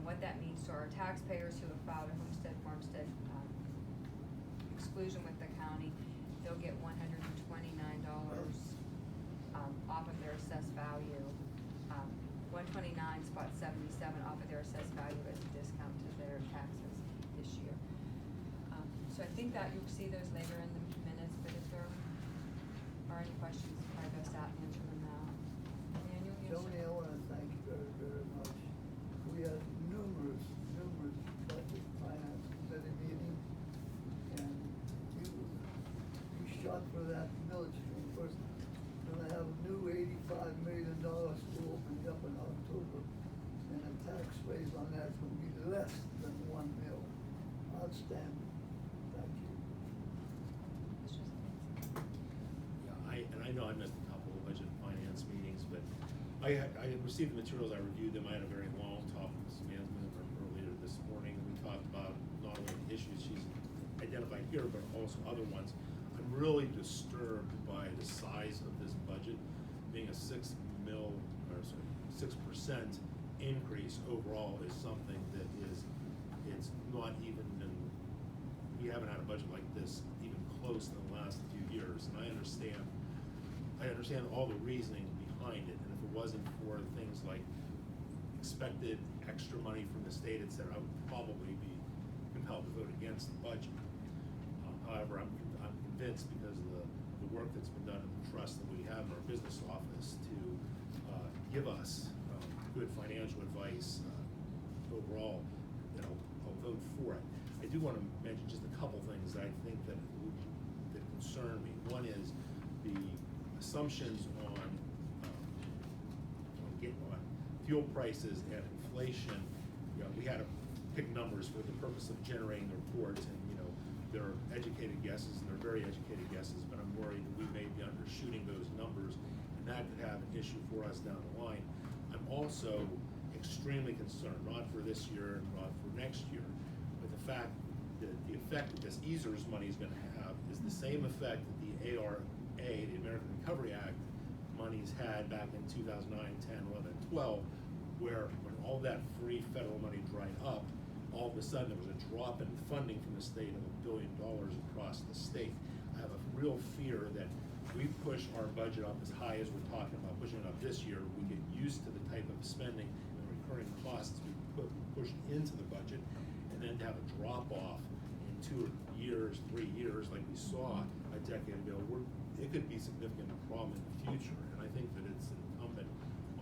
what that means to our taxpayers who have filed a homestead farmstead exclusion with the county, they'll get $129 off of their assessed value. 129.77 off of their assessed value as a discount to their taxes this year. So I think that you'll see those later in the minutes, but if there are any questions, I best out and answer them now. Daniel, yes, Tony, sir? I wanna thank you very, very much. We had numerous budget finance committee meetings, and you shot for that millage stream first. Gonna have a new $85 million school opening up in October, and the tax raise on that's gonna be less than $1 million. Outstanding. Thank you. Yeah, I know I missed a couple of budget and finance meetings, but I had received the materials, I reviewed them, I had a very long talk with Samantha earlier this morning, and we talked about not only the issues she's identified here, but also other ones. I'm really disturbed by the size of this budget, being a 6% increase overall is something that it's not even we haven't had a budget like this even close in the last few years, and I understand all the reasoning behind it, and if it wasn't for things like expected extra money from the state, etc., I would probably be compelled to vote against the budget. However, I'm convinced because of the work that's been done and the trust that we have in our business office to give us good financial advice overall, that I'll vote for it. I do want to mention just a couple things that I think that concern me. One is the assumptions on fuel prices and inflation. You know, we had to pick numbers for the purpose of generating the reports, and they're educated guesses, and they're very educated guesses, but I'm worried that we may be undershooting those numbers, and that could have an issue for us down the line. I'm also extremely concerned, not for this year and not for next year, but the fact that the effect that this EASERS money is going to have is the same effect that the ARA, the American Recovery Act, monies had back in 2009, 10, 11, 12, where when all that free federal money dried up, all of a sudden there was a drop in funding from the state of $1 billion across the state. I have a real fear that we push our budget up as high as we're talking about pushing it up this year. We get used to the type of spending and recurring costs we push into the budget, and then to have a drop off in 2 years, 3 years, like we saw a decade ago, it could be a significant problem in the future. And I think that it's incumbent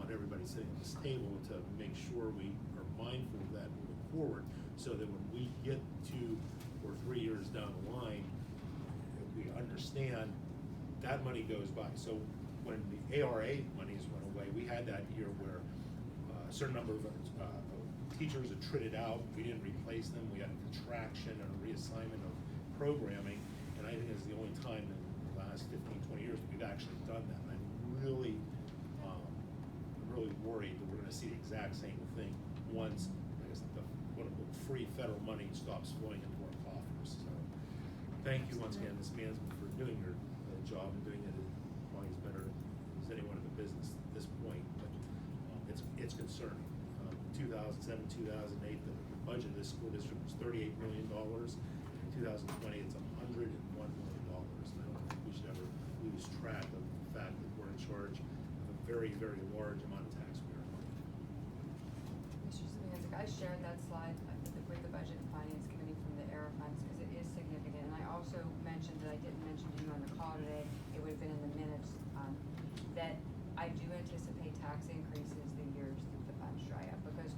on everybody sitting at this table to make sure we are mindful of that moving forward, so that when we get 2 or 3 years down the line, we understand that money goes by. So when the ARA monies went away, we had that year where a certain number of teachers had tritted out. We didn't replace them. We had a contraction and a reassignment of programming, and I think it's the only time in the last 15, 20 years that we've actually done that. And I'm really worried that we're going to see the exact same thing once, I guess, the quote-unquote free federal money stops flowing into our coffers. So thank you once again, Ms. Mansman, for doing your job and doing it probably as better as anyone in the business at this point. But it's concerning. 2007, 2008, the budget of this school district was $38 million. In 2020, it's $101 million. And I don't think we should ever lose track of the fact that we're in charge of a very, very large amount of taxpayer money. Mr. Szymanczyk, I shared that slide with the Budget and Finance Committee from the ARA funds because it is significant. And I also mentioned that I didn't mention to you on the call today, it would have been in the minutes, that I do anticipate tax increases the years that the funds dry up, because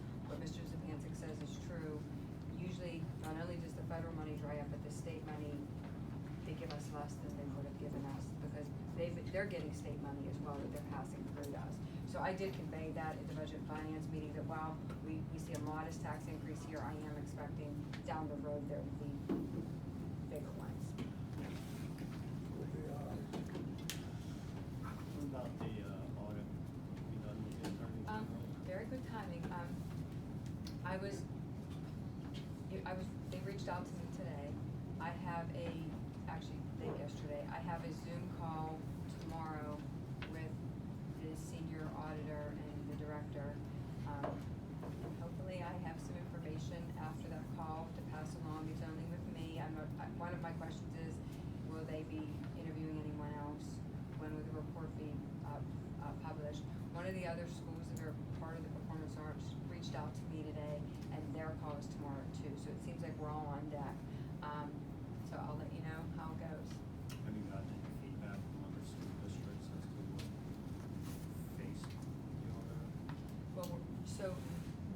they're getting state money as well that they're passing through to us. So I did convey that at the budget and finance meeting, that while we see a modest tax increase here, I am expecting down the road there will be bigger ones. We'll be all right. What about the audit? You done with the attorney general? Very good timing. They reached out to me today. I have yesterday, I have a Zoom call tomorrow with the senior auditor and the director. And hopefully I have some information after that call to pass along. It's only with me. One of my questions is, will they be interviewing anyone else? When will the report be published? One of the other schools that are part of the performance arts reached out to me today, and their call is tomorrow too. So it seems like we're all on deck. So I'll let you know how it goes. Have you gotten any feedback from other school districts as to what faced the audit? Well, so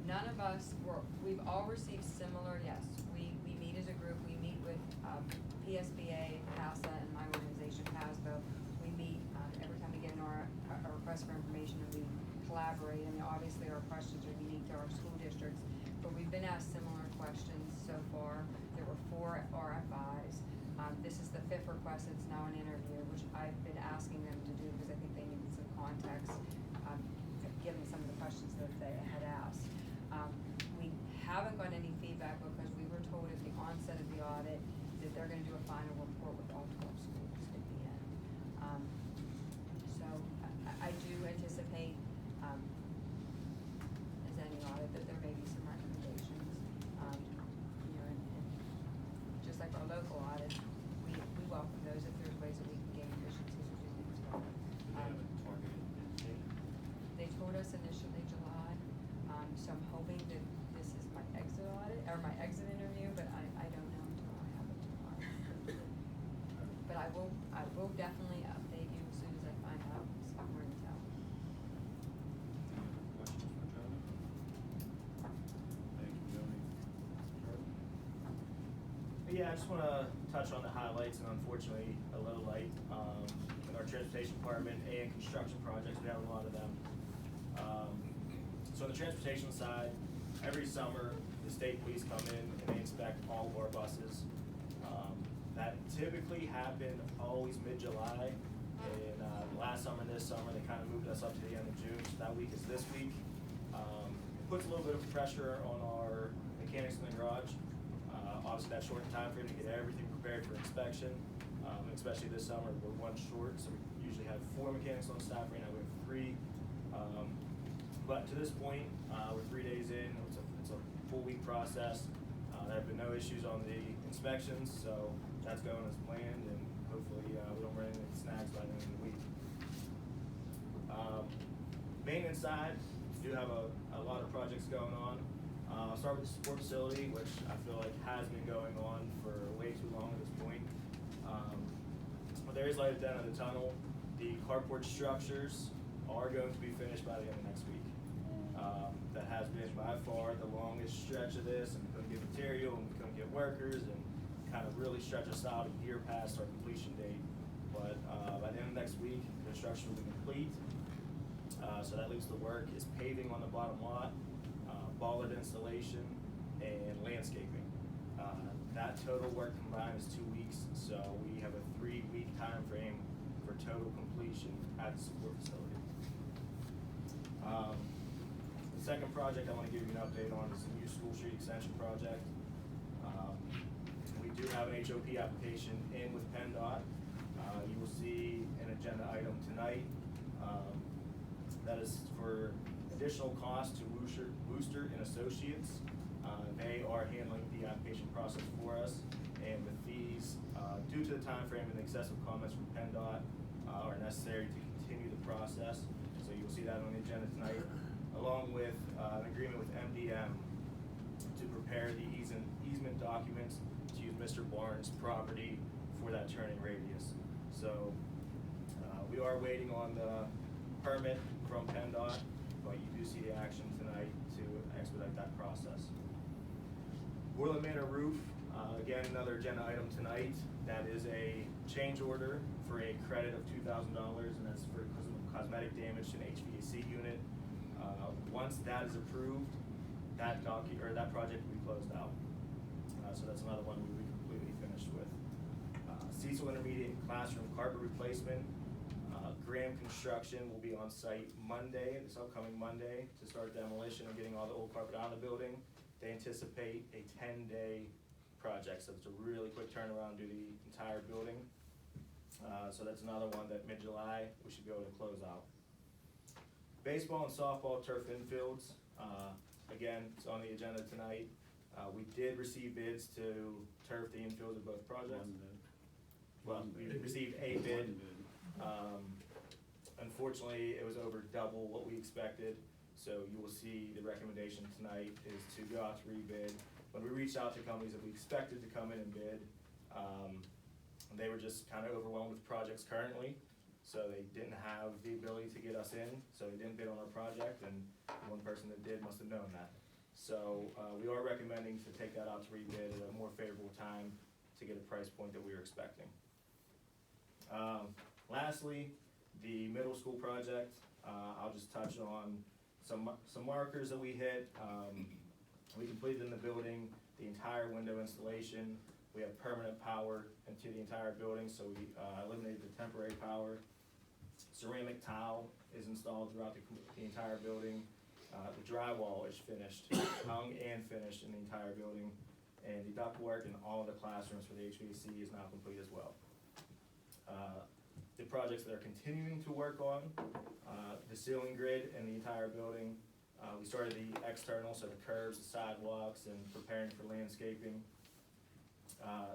none of us we've all received similar, yes. We meet as a group. We meet with PSBA, CASA, and my organization, PASBO. We meet every time we get a request for information, and we collaborate. I mean, obviously our questions are unique to our school districts, but we've been asked similar questions so far. There were 4 RFIs. This is the 5th request. It's now an interview, which I've been asking them to do because I think they needed some context, given some of the questions that they had asked. We haven't gotten any feedback because we were told at the onset of the audit that they're gonna do a final report with all 12 schools at the end. So I do anticipate, as any audit, that there may be some recommendations. You know, and just like our local audit, we welcome those if there's ways that we can gain efficiencies or do things better. Do they have a targeted end date? They told us initially July, so I'm hoping that this is my exit audit, or my exit interview, but I don't know until I have it tomorrow. But I will definitely update you as soon as I find out some more intel. Any other questions for Jody? Thank you, Jody. Charlie? Yeah, I just want to touch on the highlights and unfortunately a low light. In our transportation department and construction projects, we have a lot of them. So on the transportation side, every summer, the state police come in and they inspect all of our buses. That typically happened always mid-July. And last summer and this summer, they kind of moved us up to the end of June. So that week is this week. It puts a little bit of pressure on our mechanics in the garage. Obviously, that short time frame to get everything prepared for inspection, especially this summer, we're 1 short, so we usually have 4 mechanics on staff. Right now, we have 3. But to this point, we're 3 days in. It's a full week process. There have been no issues on the inspections, so that's going as planned, and hopefully we don't run into snags by the end of the week. Maintenance side, we do have a lot of projects going on. I'll start with the support facility, which I feel like has been going on for way too long at this point. But there is light at the end of the tunnel. The carport structures are going to be finished by the end of next week. That has been by far the longest stretch of this, and we couldn't get material, and we couldn't get workers, and kind of really stretch us out a year past our completion date. But by the end of next week, construction will be complete. So that leaves the work is paving on the bottom lot, bollard installation, and landscaping. That total work combined is 2 weeks, so we have a 3-week time frame for total completion at the support facility. The second project I want to give you an update on is the new School Street Extension project. We do have an HOP application in with PennDOT. You will see an agenda item tonight. That is for additional cost to Wooster and Associates. They are handling the application process for us, and the fees, due to the time frame and the excessive comments from PennDOT, are necessary to continue the process. So you'll see that on the agenda tonight, along with an agreement with MDM to prepare the easement documents to use Mr. Barnes' property for that turning radius. So we are waiting on the permit from PennDOT, but you do see the action tonight to expedite that process. Boiler Manor roof, Again, another agenda item tonight, that is a change order for a credit of $2,000, and that's for cosmetic damage to an HVAC unit. Once that is approved, that project will be closed out. So that's another one we'll be completely finished with. Cecil Intermediate Classroom carpet replacement. Graham Construction will be on site Monday, this upcoming Monday, to start demolition and getting all the old carpet out of the building. They anticipate a 10-day project, so it's a really quick turnaround, do the entire building. So that's another one that mid-July we should be able to close out. Baseball and softball turf infields, again, it's on the agenda tonight. We did receive bids to turf the infields of both projects. Well, we received a bid. Unfortunately, it was over double what we expected, so you will see the recommendation tonight is to go out to rebid. When we reached out to companies that we expected to come in and bid, they were just kind of overwhelmed with projects currently, so they didn't have the ability to get us in, so they didn't bid on our project, and one person that did must have known that. So we are recommending to take that out to rebid at a more favorable time to get a price point that we were expecting. Lastly, the middle school project, I'll just touch on some markers that we hit. We completed in the building the entire window installation. We have permanent power into the entire building, so we eliminated the temporary power. Ceramic tile is installed throughout the entire building. The drywall is finished, hung and finished in the entire building. And the ductwork in all of the classrooms for the HVAC is now complete as well. The projects that are continuing to work on, the ceiling grid in the entire building. We started the external, so the curbs, the sidewalks, and preparing for landscaping.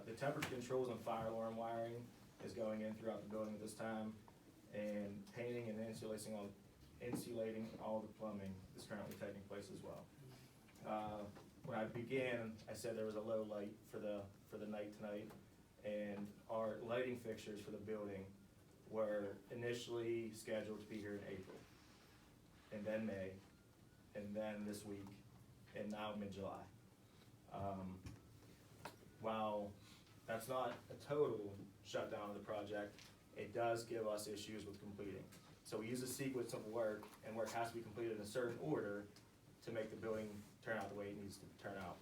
The temperature controls and fire alarm wiring is going in throughout the building at this time. And painting and insulating all the plumbing is currently taking place as well. When I began, I said there was a low light for the night tonight, and our lighting fixtures for the building were initially scheduled to be here in April, and then May, and then this week, and now mid-July. While that's not a total shutdown of the project, it does give us issues with completing. So we use a sequence of work, and work has to be completed in a certain order to make the building turn out the way it needs to turn out.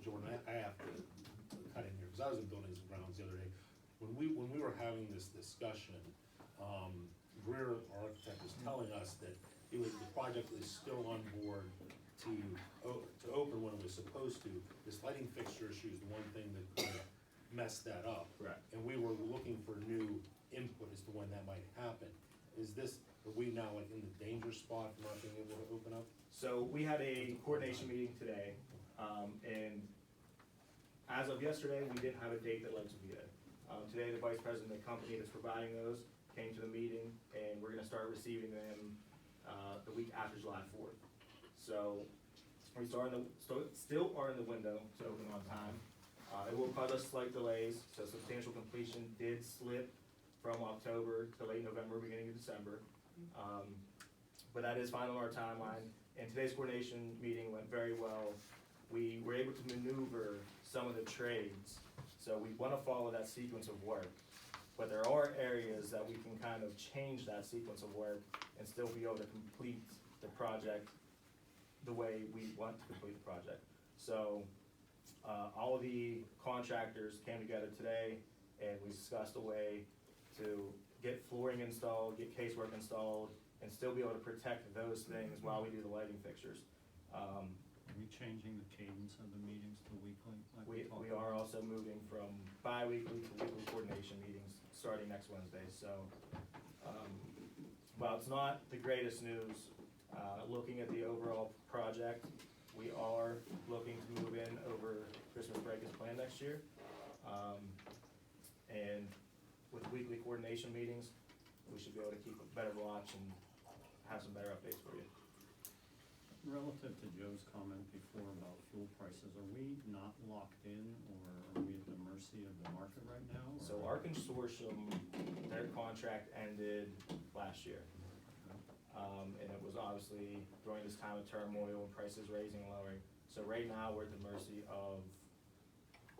Jordan, I have to cut in here, because I was in Buildings and Grounds the other day. When we were having this discussion, Greer, our architect, was telling us that the project is still on board to open when it was supposed to. This lighting fixture issue is the one thing that kind of messed that up. Correct. And we were looking for new input as to when that might happen. Are we now like in the danger spot for not being able to open up? So we had a coordination meeting today, and as of yesterday, we didn't have a date that legs would be there. Today, the vice president of the company that's providing those came to the meeting, and we're gonna start receiving them the week after July 4th. So we still are in the window to open on time. It will cause us slight delays, so substantial completion did slip from October to late November, beginning of December. But that is final on our timeline, and today's coordination meeting went very well. We were able to maneuver some of the trades, so we want to follow that sequence of work. But there are areas that we can kind of change that sequence of work and still be able to complete the project the way we want to complete the project. So all of the contractors came together today, and we discussed a way to get flooring installed, get casework installed, and still be able to protect those things while we do the lighting fixtures. Are we changing the cadence of the meetings to weekly? Like We are also moving from bi-weekly to weekly coordination meetings starting next Wednesday. So while it's not the greatest news, looking at the overall project, we are looking to move in over Christmas break as planned next year. And with weekly coordination meetings, we should be able to keep a better watch and have some better updates for you. Relative to Joe's comment before about fuel prices, are we not locked in, or are we at the mercy of the market right now? Or? So our consortium, their contract ended last year. And it was obviously during this time of turmoil and prices raising and lowering. So right now we're at the mercy of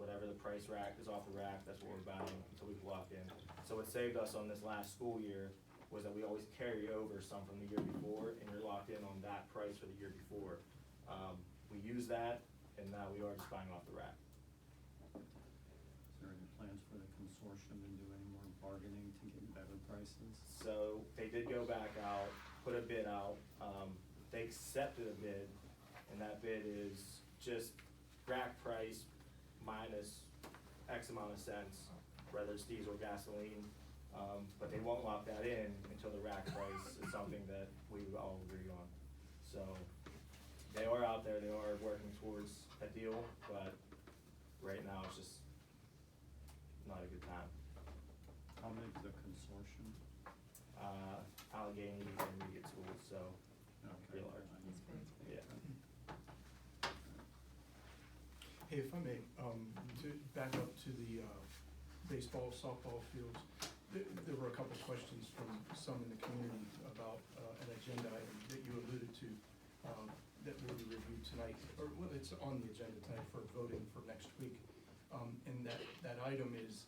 whatever the price rack is off the rack, that's what we're buying until we lock in. So what saved us on this last school year was that we always carry over some from the year before, and you're locked in on that price for the year before. We use that, and now we are just buying off the rack. Is there any plans for the consortium to do any more bargaining to get better prices? So they did go back out, put a bid out, they accepted a bid, and that bid is just rack price minus X amount of cents, whether it's diesel or gasoline, but they won't lock that in until the rack price is something that we all agree on. So they are out there, they are working towards a deal, but right now it's just not a good time. How big is the consortium? Allegheny Intermediate School, so Okay. pretty large. Yeah. Hey, if I may, to back up to the baseball, softball fields, there were a couple questions from some in the community about an agenda item that you alluded to that will be reviewed tonight, or well, it's on the agenda tonight for voting for next week. And that item is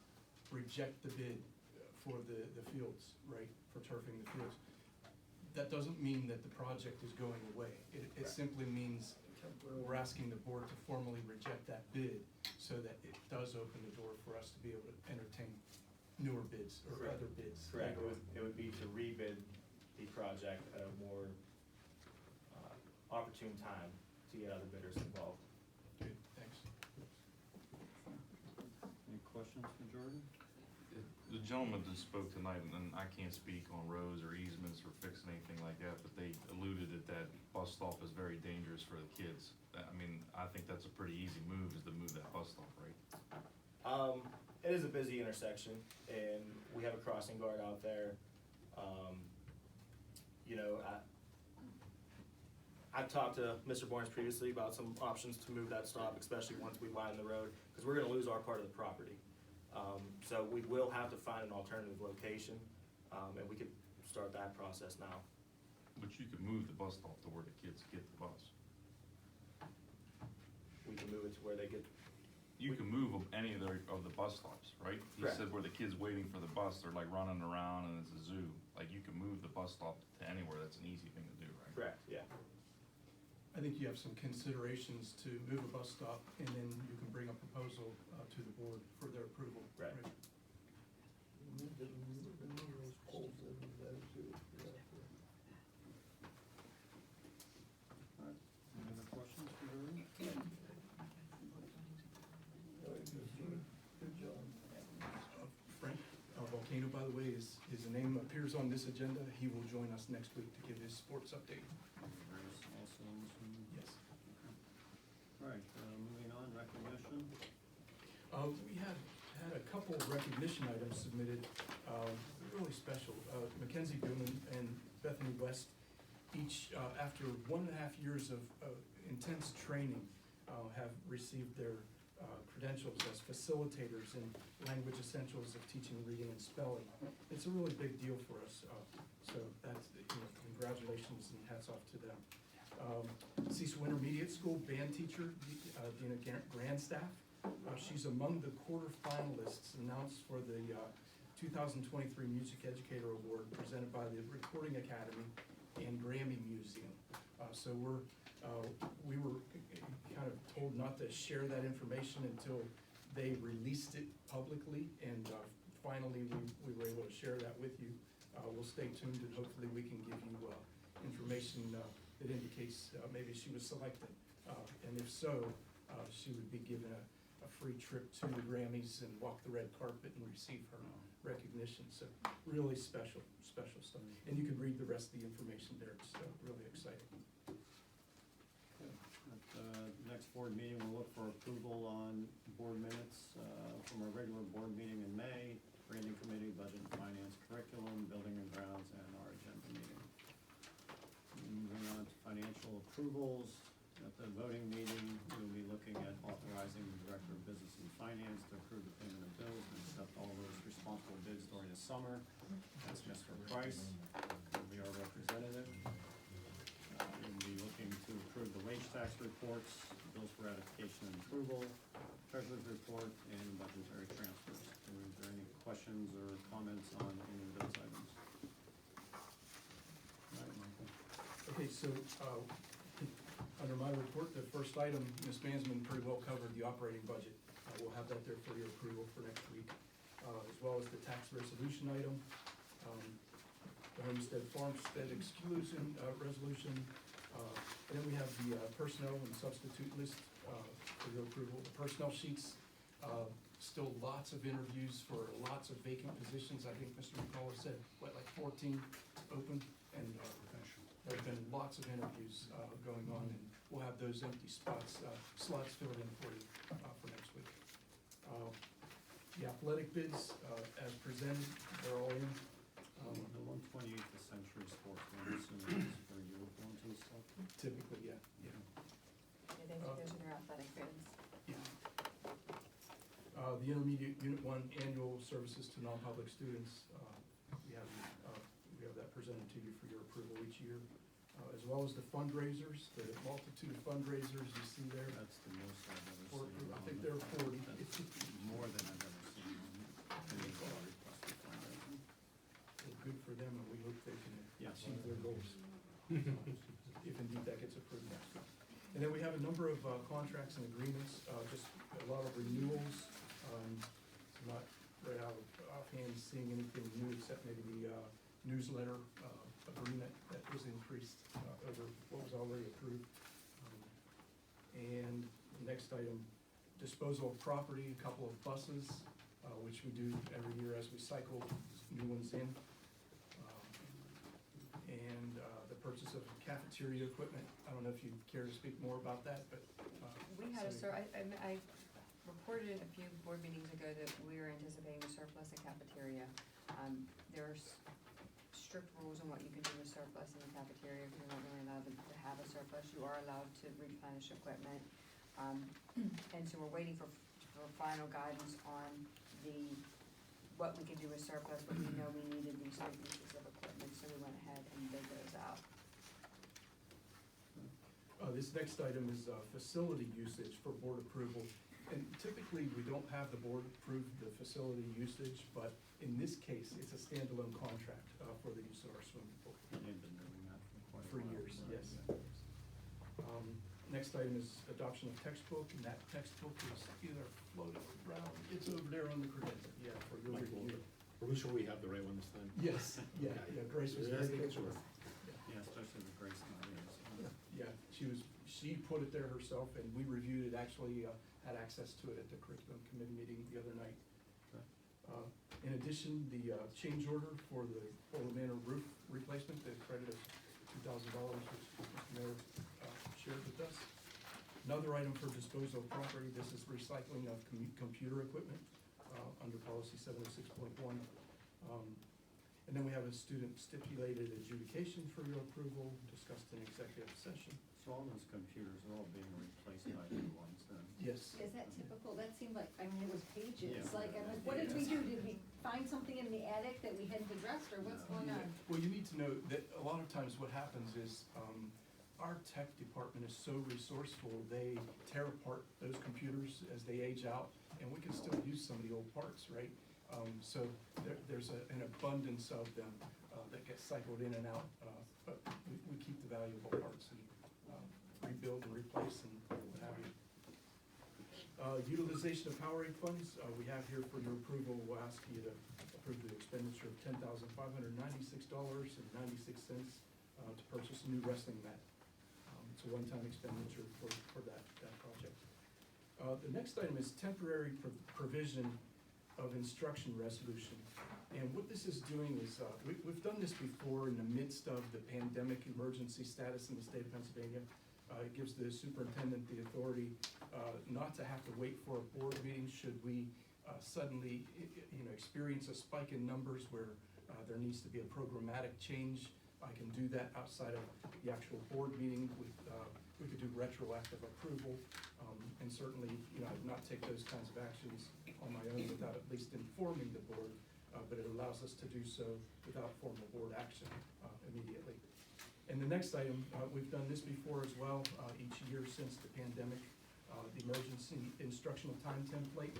reject the bid for the fields, right, for turfing the fields. That doesn't mean that the project is going away. It simply means we're asking the board to formally reject that bid so that it does open the door for us to be able to entertain newer bids or Correct. other bids. Correct, it would be to rebid the project at a more opportune time to get other bidders involved. Good, thanks. Any questions for Jordan? The gentleman that spoke tonight, and I can't speak on roads or easements or fixing anything like that, but they alluded that bus stop is very dangerous for the kids. I mean, I think that's a pretty easy move, is to move that bus stop, right? It is a busy intersection, and we have a crossing guard out there. You know, I've talked to Mr. Barnes previously about some options to move that stop, especially once we widen the road, because we're gonna lose our part of the property. So we will have to find an alternative location, and we could start that process now. But you could move the bus stop to where the kids get the bus. We can move it to where they get, You can move any of the bus stops, right? He Correct. said where the kids waiting for the bus, they're like running around and it's a zoo. Like you can move the bus stop to anywhere, that's an easy thing to do, right? correct, yeah. I think you have some considerations to move a bus stop, and then you can bring a proposal to the board for their approval. Right. Remember those poles that we had to, Alright, any other questions for Jordan? good job. Frank Volcano, by the way, his name appears on this agenda. He will join us next week to give his sports update. Grace also in this one? Yes. Alright, moving on, recognition. We had a couple of recognition items submitted, really special. Mackenzie Bowman and Bethany West, each, after 1.5 years of intense training, have received their credentials as facilitators in language essentials of teaching, reading, and spelling. It's a really big deal for us, so that's, congratulations and hats off to them. Cecil Intermediate School band teacher, Dina Grandstaff, she's among the quarterfinalists announced for the 2023 Music Educator Award presented by the Recording Academy and Grammy Museum. So we were kind of told not to share that information until they released it publicly, and finally we were able to share that with you. We'll stay tuned, and hopefully we can give you information that indicates maybe she was selected. And if so, she would be given a free trip to the Grammys and walk the red carpet and receive her recognition. So really special stuff. And you can read the rest of the information there. It's really exciting. Okay. At next board meeting, we'll look for approval on board minutes from our regular board meeting in May, branding committee, budget and finance, curriculum, building and grounds, and our agenda meeting. Moving on to financial approvals. At the voting meeting, we'll be looking at authorizing the Director of Business and Finance to approve the payment of bills and accept all those responsible bids during the summer. That's Mr. Price, will be our representative. We'll be looking to approve approve the wage tax reports, bills for ratification and approval, treasurer's report, and budgetary transfers. Is there any questions or comments on any of those items? All right, Michael. Okay, so, under my report, the first item, Ms. Mansman pretty well covered the operating budget. We'll have that there for your approval for next week, as well as the tax resolution item, the homestead farmstead exclusion, resolution, and then we have the, personnel and substitute list, for your approval. The personnel sheets, still lots of interviews for lots of vacant positions. I think Mr. McCullough said, what, like 14 open? And, there've been lots of interviews, going on, and we'll have those empty slots filled in for you, for next week. The athletic bids, as presented, they're all in. The 128th Century Sports, I'm assuming is for uniforms and stuff? Typically, yeah. Yeah, those are their athletic bids. Yeah. The intermediate Unit 1 annual services to non-public students, we have that presented to you for your approval each year, as well as the fundraisers, the multitude of fundraisers you see there. That's the most I've ever seen. I think there are 40. That's more than I've ever seen on any of our requested fundraising. Well, good for them, and we hope they can Yes. achieve their goals, if indeed that gets approved next week. And then we have a number of contracts and agreements, just a lot of renewals. I'm not right offhand seeing anything new except maybe the newsletter agreement that was increased over what was already approved. And the next item, disposal of property, a couple of buses, which we do every year as we cycle new ones in. And the purchase of cafeteria equipment. I don't know if you care to speak more about that, but. We had I reported a few board meetings ago that we were anticipating a surplus in cafeteria. There's strict rules on what you can do with surplus in the cafeteria. You're not really allowed to have a surplus. You are allowed to replenish equipment. And so we're waiting for final guidance on what we can do with surplus, but we know we needed these three pieces of equipment, so we went ahead and bid those out. This next item is facility usage for board approval. And typically, we don't have the board approve the facility usage, but in this case, it's a standalone contract for the use of our swimming pool. They've been doing that for quite a For while. years, yes. Next item is adoption of textbook, and that textbook is either floating around, it's over there on the credenza, yeah, for your Michael, review. are we sure we have the right one this time? Yes, yeah, Grace was Just very make good. sure. Yeah, especially with Grace not here, so. Yeah, she put it there herself, and we reviewed it, actually, had access to it at the curriculum committee meeting the other night. In addition, the change order for the Old Manor roof replacement, the credit of $2,000, which Mr. Mayor shared with us. Another item for disposal of property, this is recycling of computer equipment, under policy 706.1. And then we have a student stipulated adjudication for your approval, discussed in executive session. So all those computers are all being replaced by new ones then? Yes. Is that typical? That seemed like, I mean, it was pages, Yeah. like, I'm like, what did we do? Did we find something in the attic that we hadn't addressed, or what's going on? Well, you need to know that a lot of times what happens is, our tech department is so resourceful, they tear apart those computers as they age out, and we can still use some of the old parts, right? So there's an abundance of them that get cycled in and out, but we keep the valuable parts and rebuild and replace and what have you. Utilization of power aid funds, we have here for your approval, we'll ask you to approve the expenditure of $10,596.96 to purchase a new wrestling mat. It's a one-time expenditure for that project. The next item is temporary provision of instruction resolution. And what this is doing is, we've done this before in the midst of the pandemic emergency status in the state of Pennsylvania. It gives the superintendent the authority not to have to wait for a board meeting should we suddenly experience a spike in numbers where there needs to be a programmatic change. I can do that outside of the actual board meeting. We could do retroactive approval, and certainly, not take those kinds of actions on my own without at least informing the board, but it allows us to do so without formal board action immediately. And the next item, we've done this before as well, each year since the pandemic, the emergency instructional time template.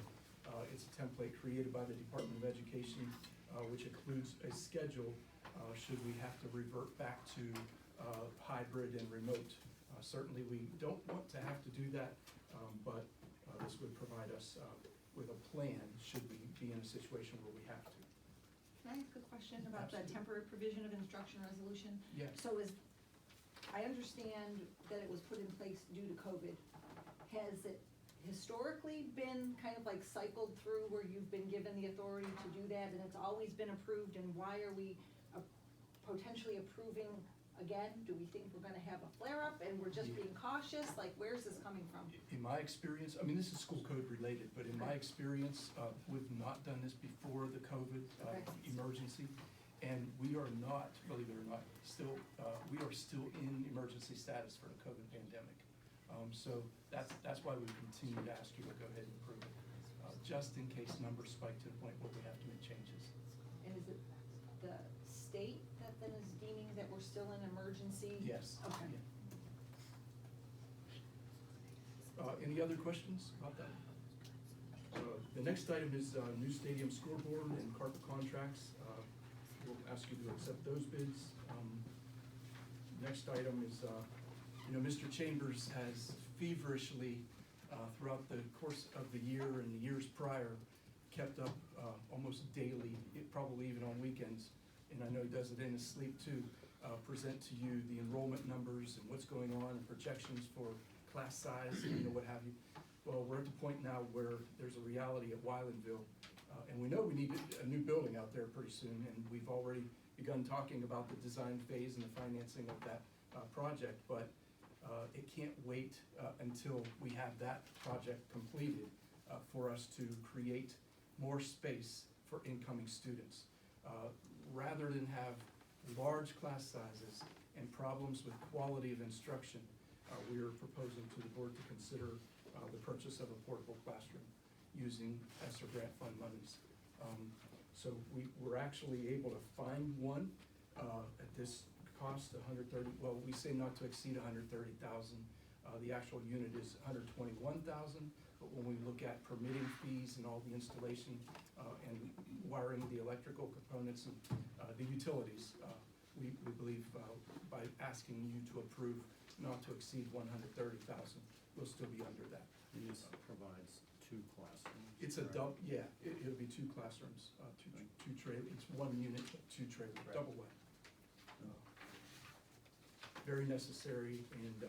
It's a template created by the Department of Education, which includes a schedule, should we have to revert back to hybrid and remote. Certainly, we don't want to have to do that, but this would provide us with a plan, should we be in a situation where we have to. Can I ask a question about the Absolutely. temporary provision of instruction resolution? Yes. So I understand that it was put in place due to COVID. Has it historically been kind of like cycled through where you've been given the authority to do that and it's always been approved, and why are we potentially approving again? Do we think we're gonna have a flare-up and we're just being cautious? Like, where's this coming from? In my experience, I mean, this is school code related, but in my experience, we've not done this before the COVID emergency. And we are not, believe it or not, we are still in emergency status for the COVID pandemic. So that's why we continue to ask you to go ahead and approve it, just in case numbers spike to the point where we have to make changes. And is it the state that then is deeming that we're still in emergency? Yes. Okay. Yeah. Any other questions about that? The next item is new stadium scoreboard and carpet contracts. We'll ask you to accept those bids. Next item is, Mr. Chambers has feverishly, throughout the course of the year and the years prior, kept up almost daily, probably even on weekends, and I know he does it in his sleep too, present to you the enrollment numbers and what's going on and projections for class size and what have you. Well, we're at the point now where there's a reality at Weilandville, and we know we need a new building out there pretty soon, and we've already begun talking about the design phase and the financing of that project, but it can't wait until we have that project completed for us to create more space for incoming students. Rather than have large class sizes and problems with quality of instruction, we are proposing to the board to consider the purchase of a portable classroom using ESSER grant fund monies. So we're actually able to find one at this cost, well, we say not to exceed $130,000. The actual unit is $121,000, but when we look at permitting fees and all the installation and wiring the electrical components and the utilities, we believe by asking you to approve not to exceed $130,000, we'll still be under that. And this provides 2 classrooms? It's a double, yeah, it'll be 2 classrooms, two trailers, it's 1 unit, 2 trailers, Right. double wide. Very necessary, and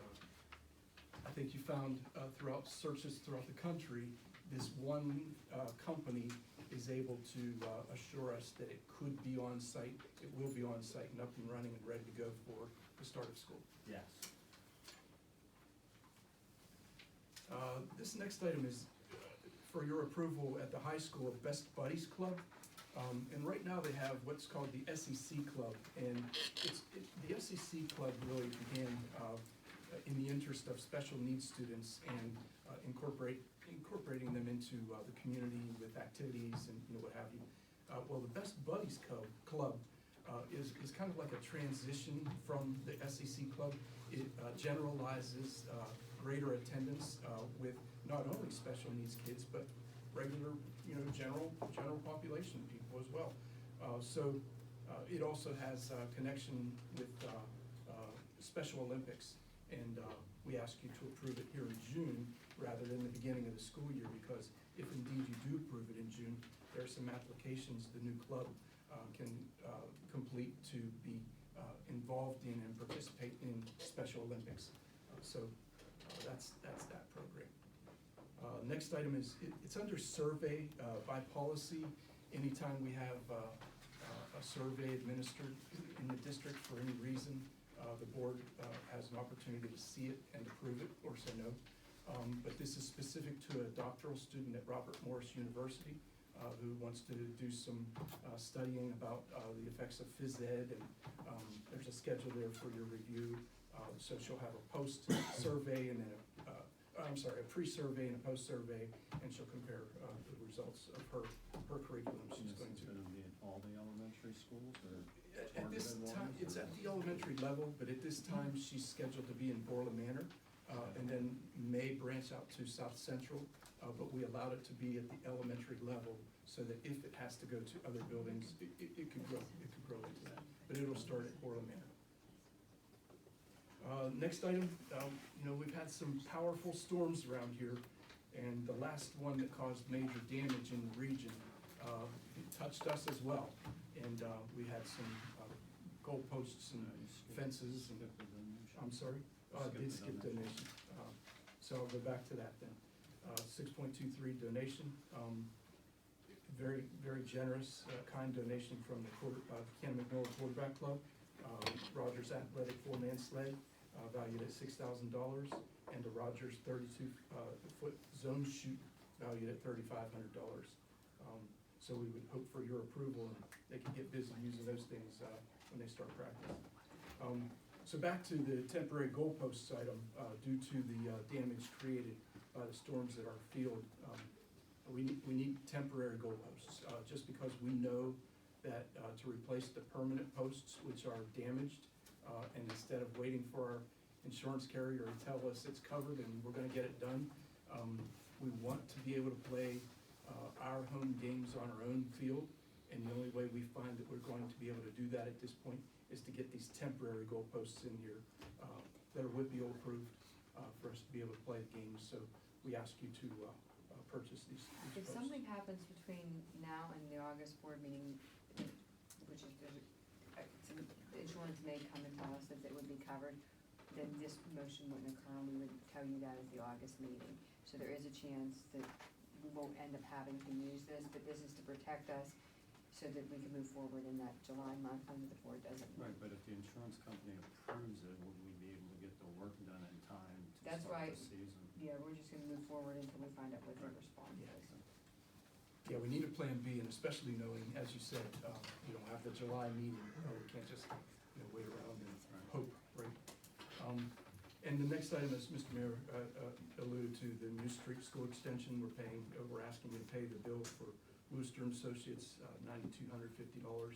I think you found throughout searches throughout the country, this one company is able to assure us that it could be on site, it will be on site and up and running and ready to go for the start of school. Yes. This next item is for your approval at the high school of Best Buddies Club. And right now they have what's called the SEC Club, and the SEC Club really began in the interest of special needs students and incorporating them into the community with activities and what have you. Well, the Best Buddies Club is kind of like a transition from the SEC Club. It generalizes greater attendance with not only special needs kids, but regular, general population people as well. So it also has a connection with Special Olympics, and we ask you to approve it here in June rather than the beginning of the school year, because if indeed you do approve it in June, there are some applications the new club can complete to be involved in and participate in Special Olympics. So that's that program. Next item is, it's under survey by policy. Anytime we have a survey administered in the district for any reason, the board has an opportunity to see it and approve it or say no. But this is specific to a doctoral student at Robert Morris University who wants to do some studying about the effects of phys ed, and there's a schedule there for your review. So she'll have a post survey and then I'm sorry, a pre-survey and a post-survey, and she'll compare, the results of her curriculum she's This going is to. gonna be at all the elementary schools or At this targeted time, ones, it's or- at the elementary level, but at this time, she's scheduled to be in Borla Manor, and then may branch out to South Central, but we allowed it to be at the elementary level, so that if it has to go to other buildings, it could grow into that, but it'll start at Borla Manor. Next item, we've had some powerful storms around here, and the last one that caused major damage in the region, it touched us as well. And, we had some, goalposts and fences and, I'm sorry, did skip donation. So I'll go back to that then. 6.23 donation, very, very generous, kind donation from the Canon-McMillan Quarterback Club. Rogers Athletic 4-man sled, valued at $6,000, and the Rogers 32-foot zone chute, valued at $3,500. So we would hope for your approval, and they can get busy using those things when they start practice. So back to the temporary goalposts item, due to the damage created by the storms at our field, we need temporary goalposts, just because we know that to replace the permanent posts, which are damaged, and instead of waiting for our insurance carrier to tell us it's covered and we're gonna get it done, we want to be able to play our home games on our own field, and the only way we find that we're going to be able to do that at this point is to get these temporary goalposts in here that are WPIAL approved for us to be able to play the games. So we ask you to purchase these If posts. something happens between now and the August board meeting, which is, the insurance may come and tell us that it would be covered, then this motion wouldn't occur, and we would tell you that at the August meeting. So there is a chance that we won't end up having to use this, but this is to protect us so that we can move forward in that July month when the board doesn't. Right, but if the insurance company approves it, would we be able to get the work done in time to That's start why- the season? Yeah, we're just gonna move forward until we find out what their response is. Yeah, we need a plan B, and especially knowing, as you said, you don't have the July meeting, we can't just, wait around and hope, right? And the next item, as Mr. Mayor alluded to, the New Street School Extension, we're asking you to pay the bill for Wooster and Associates, $9,250,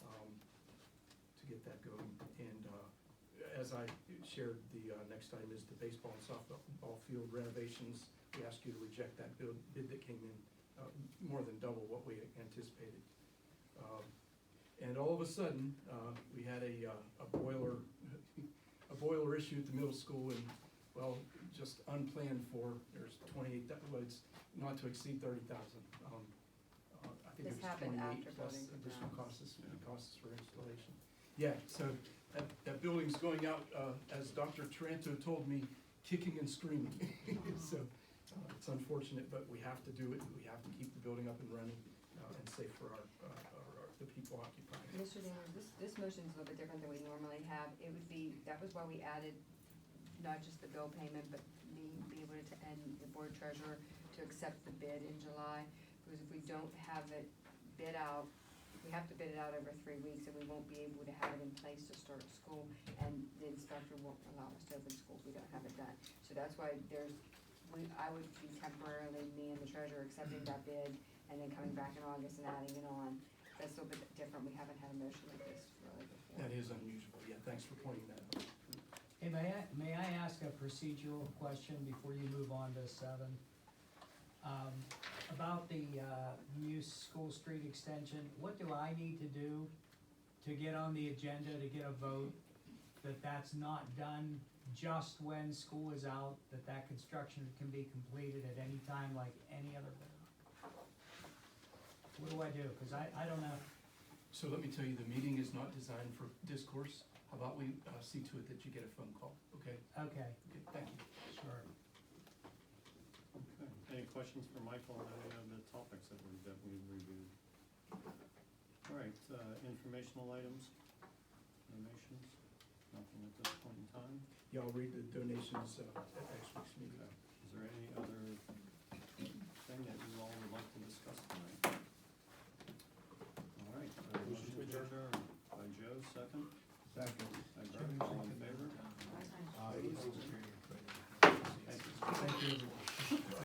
to get that going. And as I shared, the next item is the baseball and softball field renovations. We ask you to reject that bid that came in, more than double what we anticipated. And all of a sudden, we had a boiler issue at the middle school, and, well, just unplanned for, there's 28, it's not to exceed 30,000. I think This it was happened 28 after plus building additional grounds. costs for installation. Yeah, so that building's going out, as Dr. Taranto told me, kicking and screaming. So, it's unfortunate, but we have to do it, we have to keep the building up and running, and safe for the people occupying it. Mr. Daniels, this motion is a little bit different than we normally have. It would be, that was why we added not just the bill payment, but be able to end the board treasurer to accept the bid in July. Because if we don't have it bid out, we have to bid it out over 3 weeks, and we won't be able to have it in place to start school, and the inspector won't allow us to open school if we don't have it done. So that's why I would be temporarily, me and the treasurer, accepting that bid, and then coming back in August and adding it on. That's a little bit different. We haven't had a motion like this really before. That is unusual, yeah, thanks for pointing that out. Hey, may I ask a procedural question before you move on to 7? About the new School Street extension, what do I need to do to get on the agenda to get a vote that's not done just when school is out, that construction can be completed at any time like any other bidder? What do I do? Cause I don't know. So let me tell you, the meeting is not designed for discourse. How about we see to it that you get a phone call, okay? Okay, Okay, thank you. sure. Okay, any questions for Michael on any of the topics that we reviewed? All right, informational items, donations, nothing at this point in time. Yeah, I'll read the donations at next week's meeting. Okay. Is there any other thing that you all would like to discuss tonight? All right, motion to adjourn by Joe, second. Second. By Bert, all in favor? Aye. Thank you.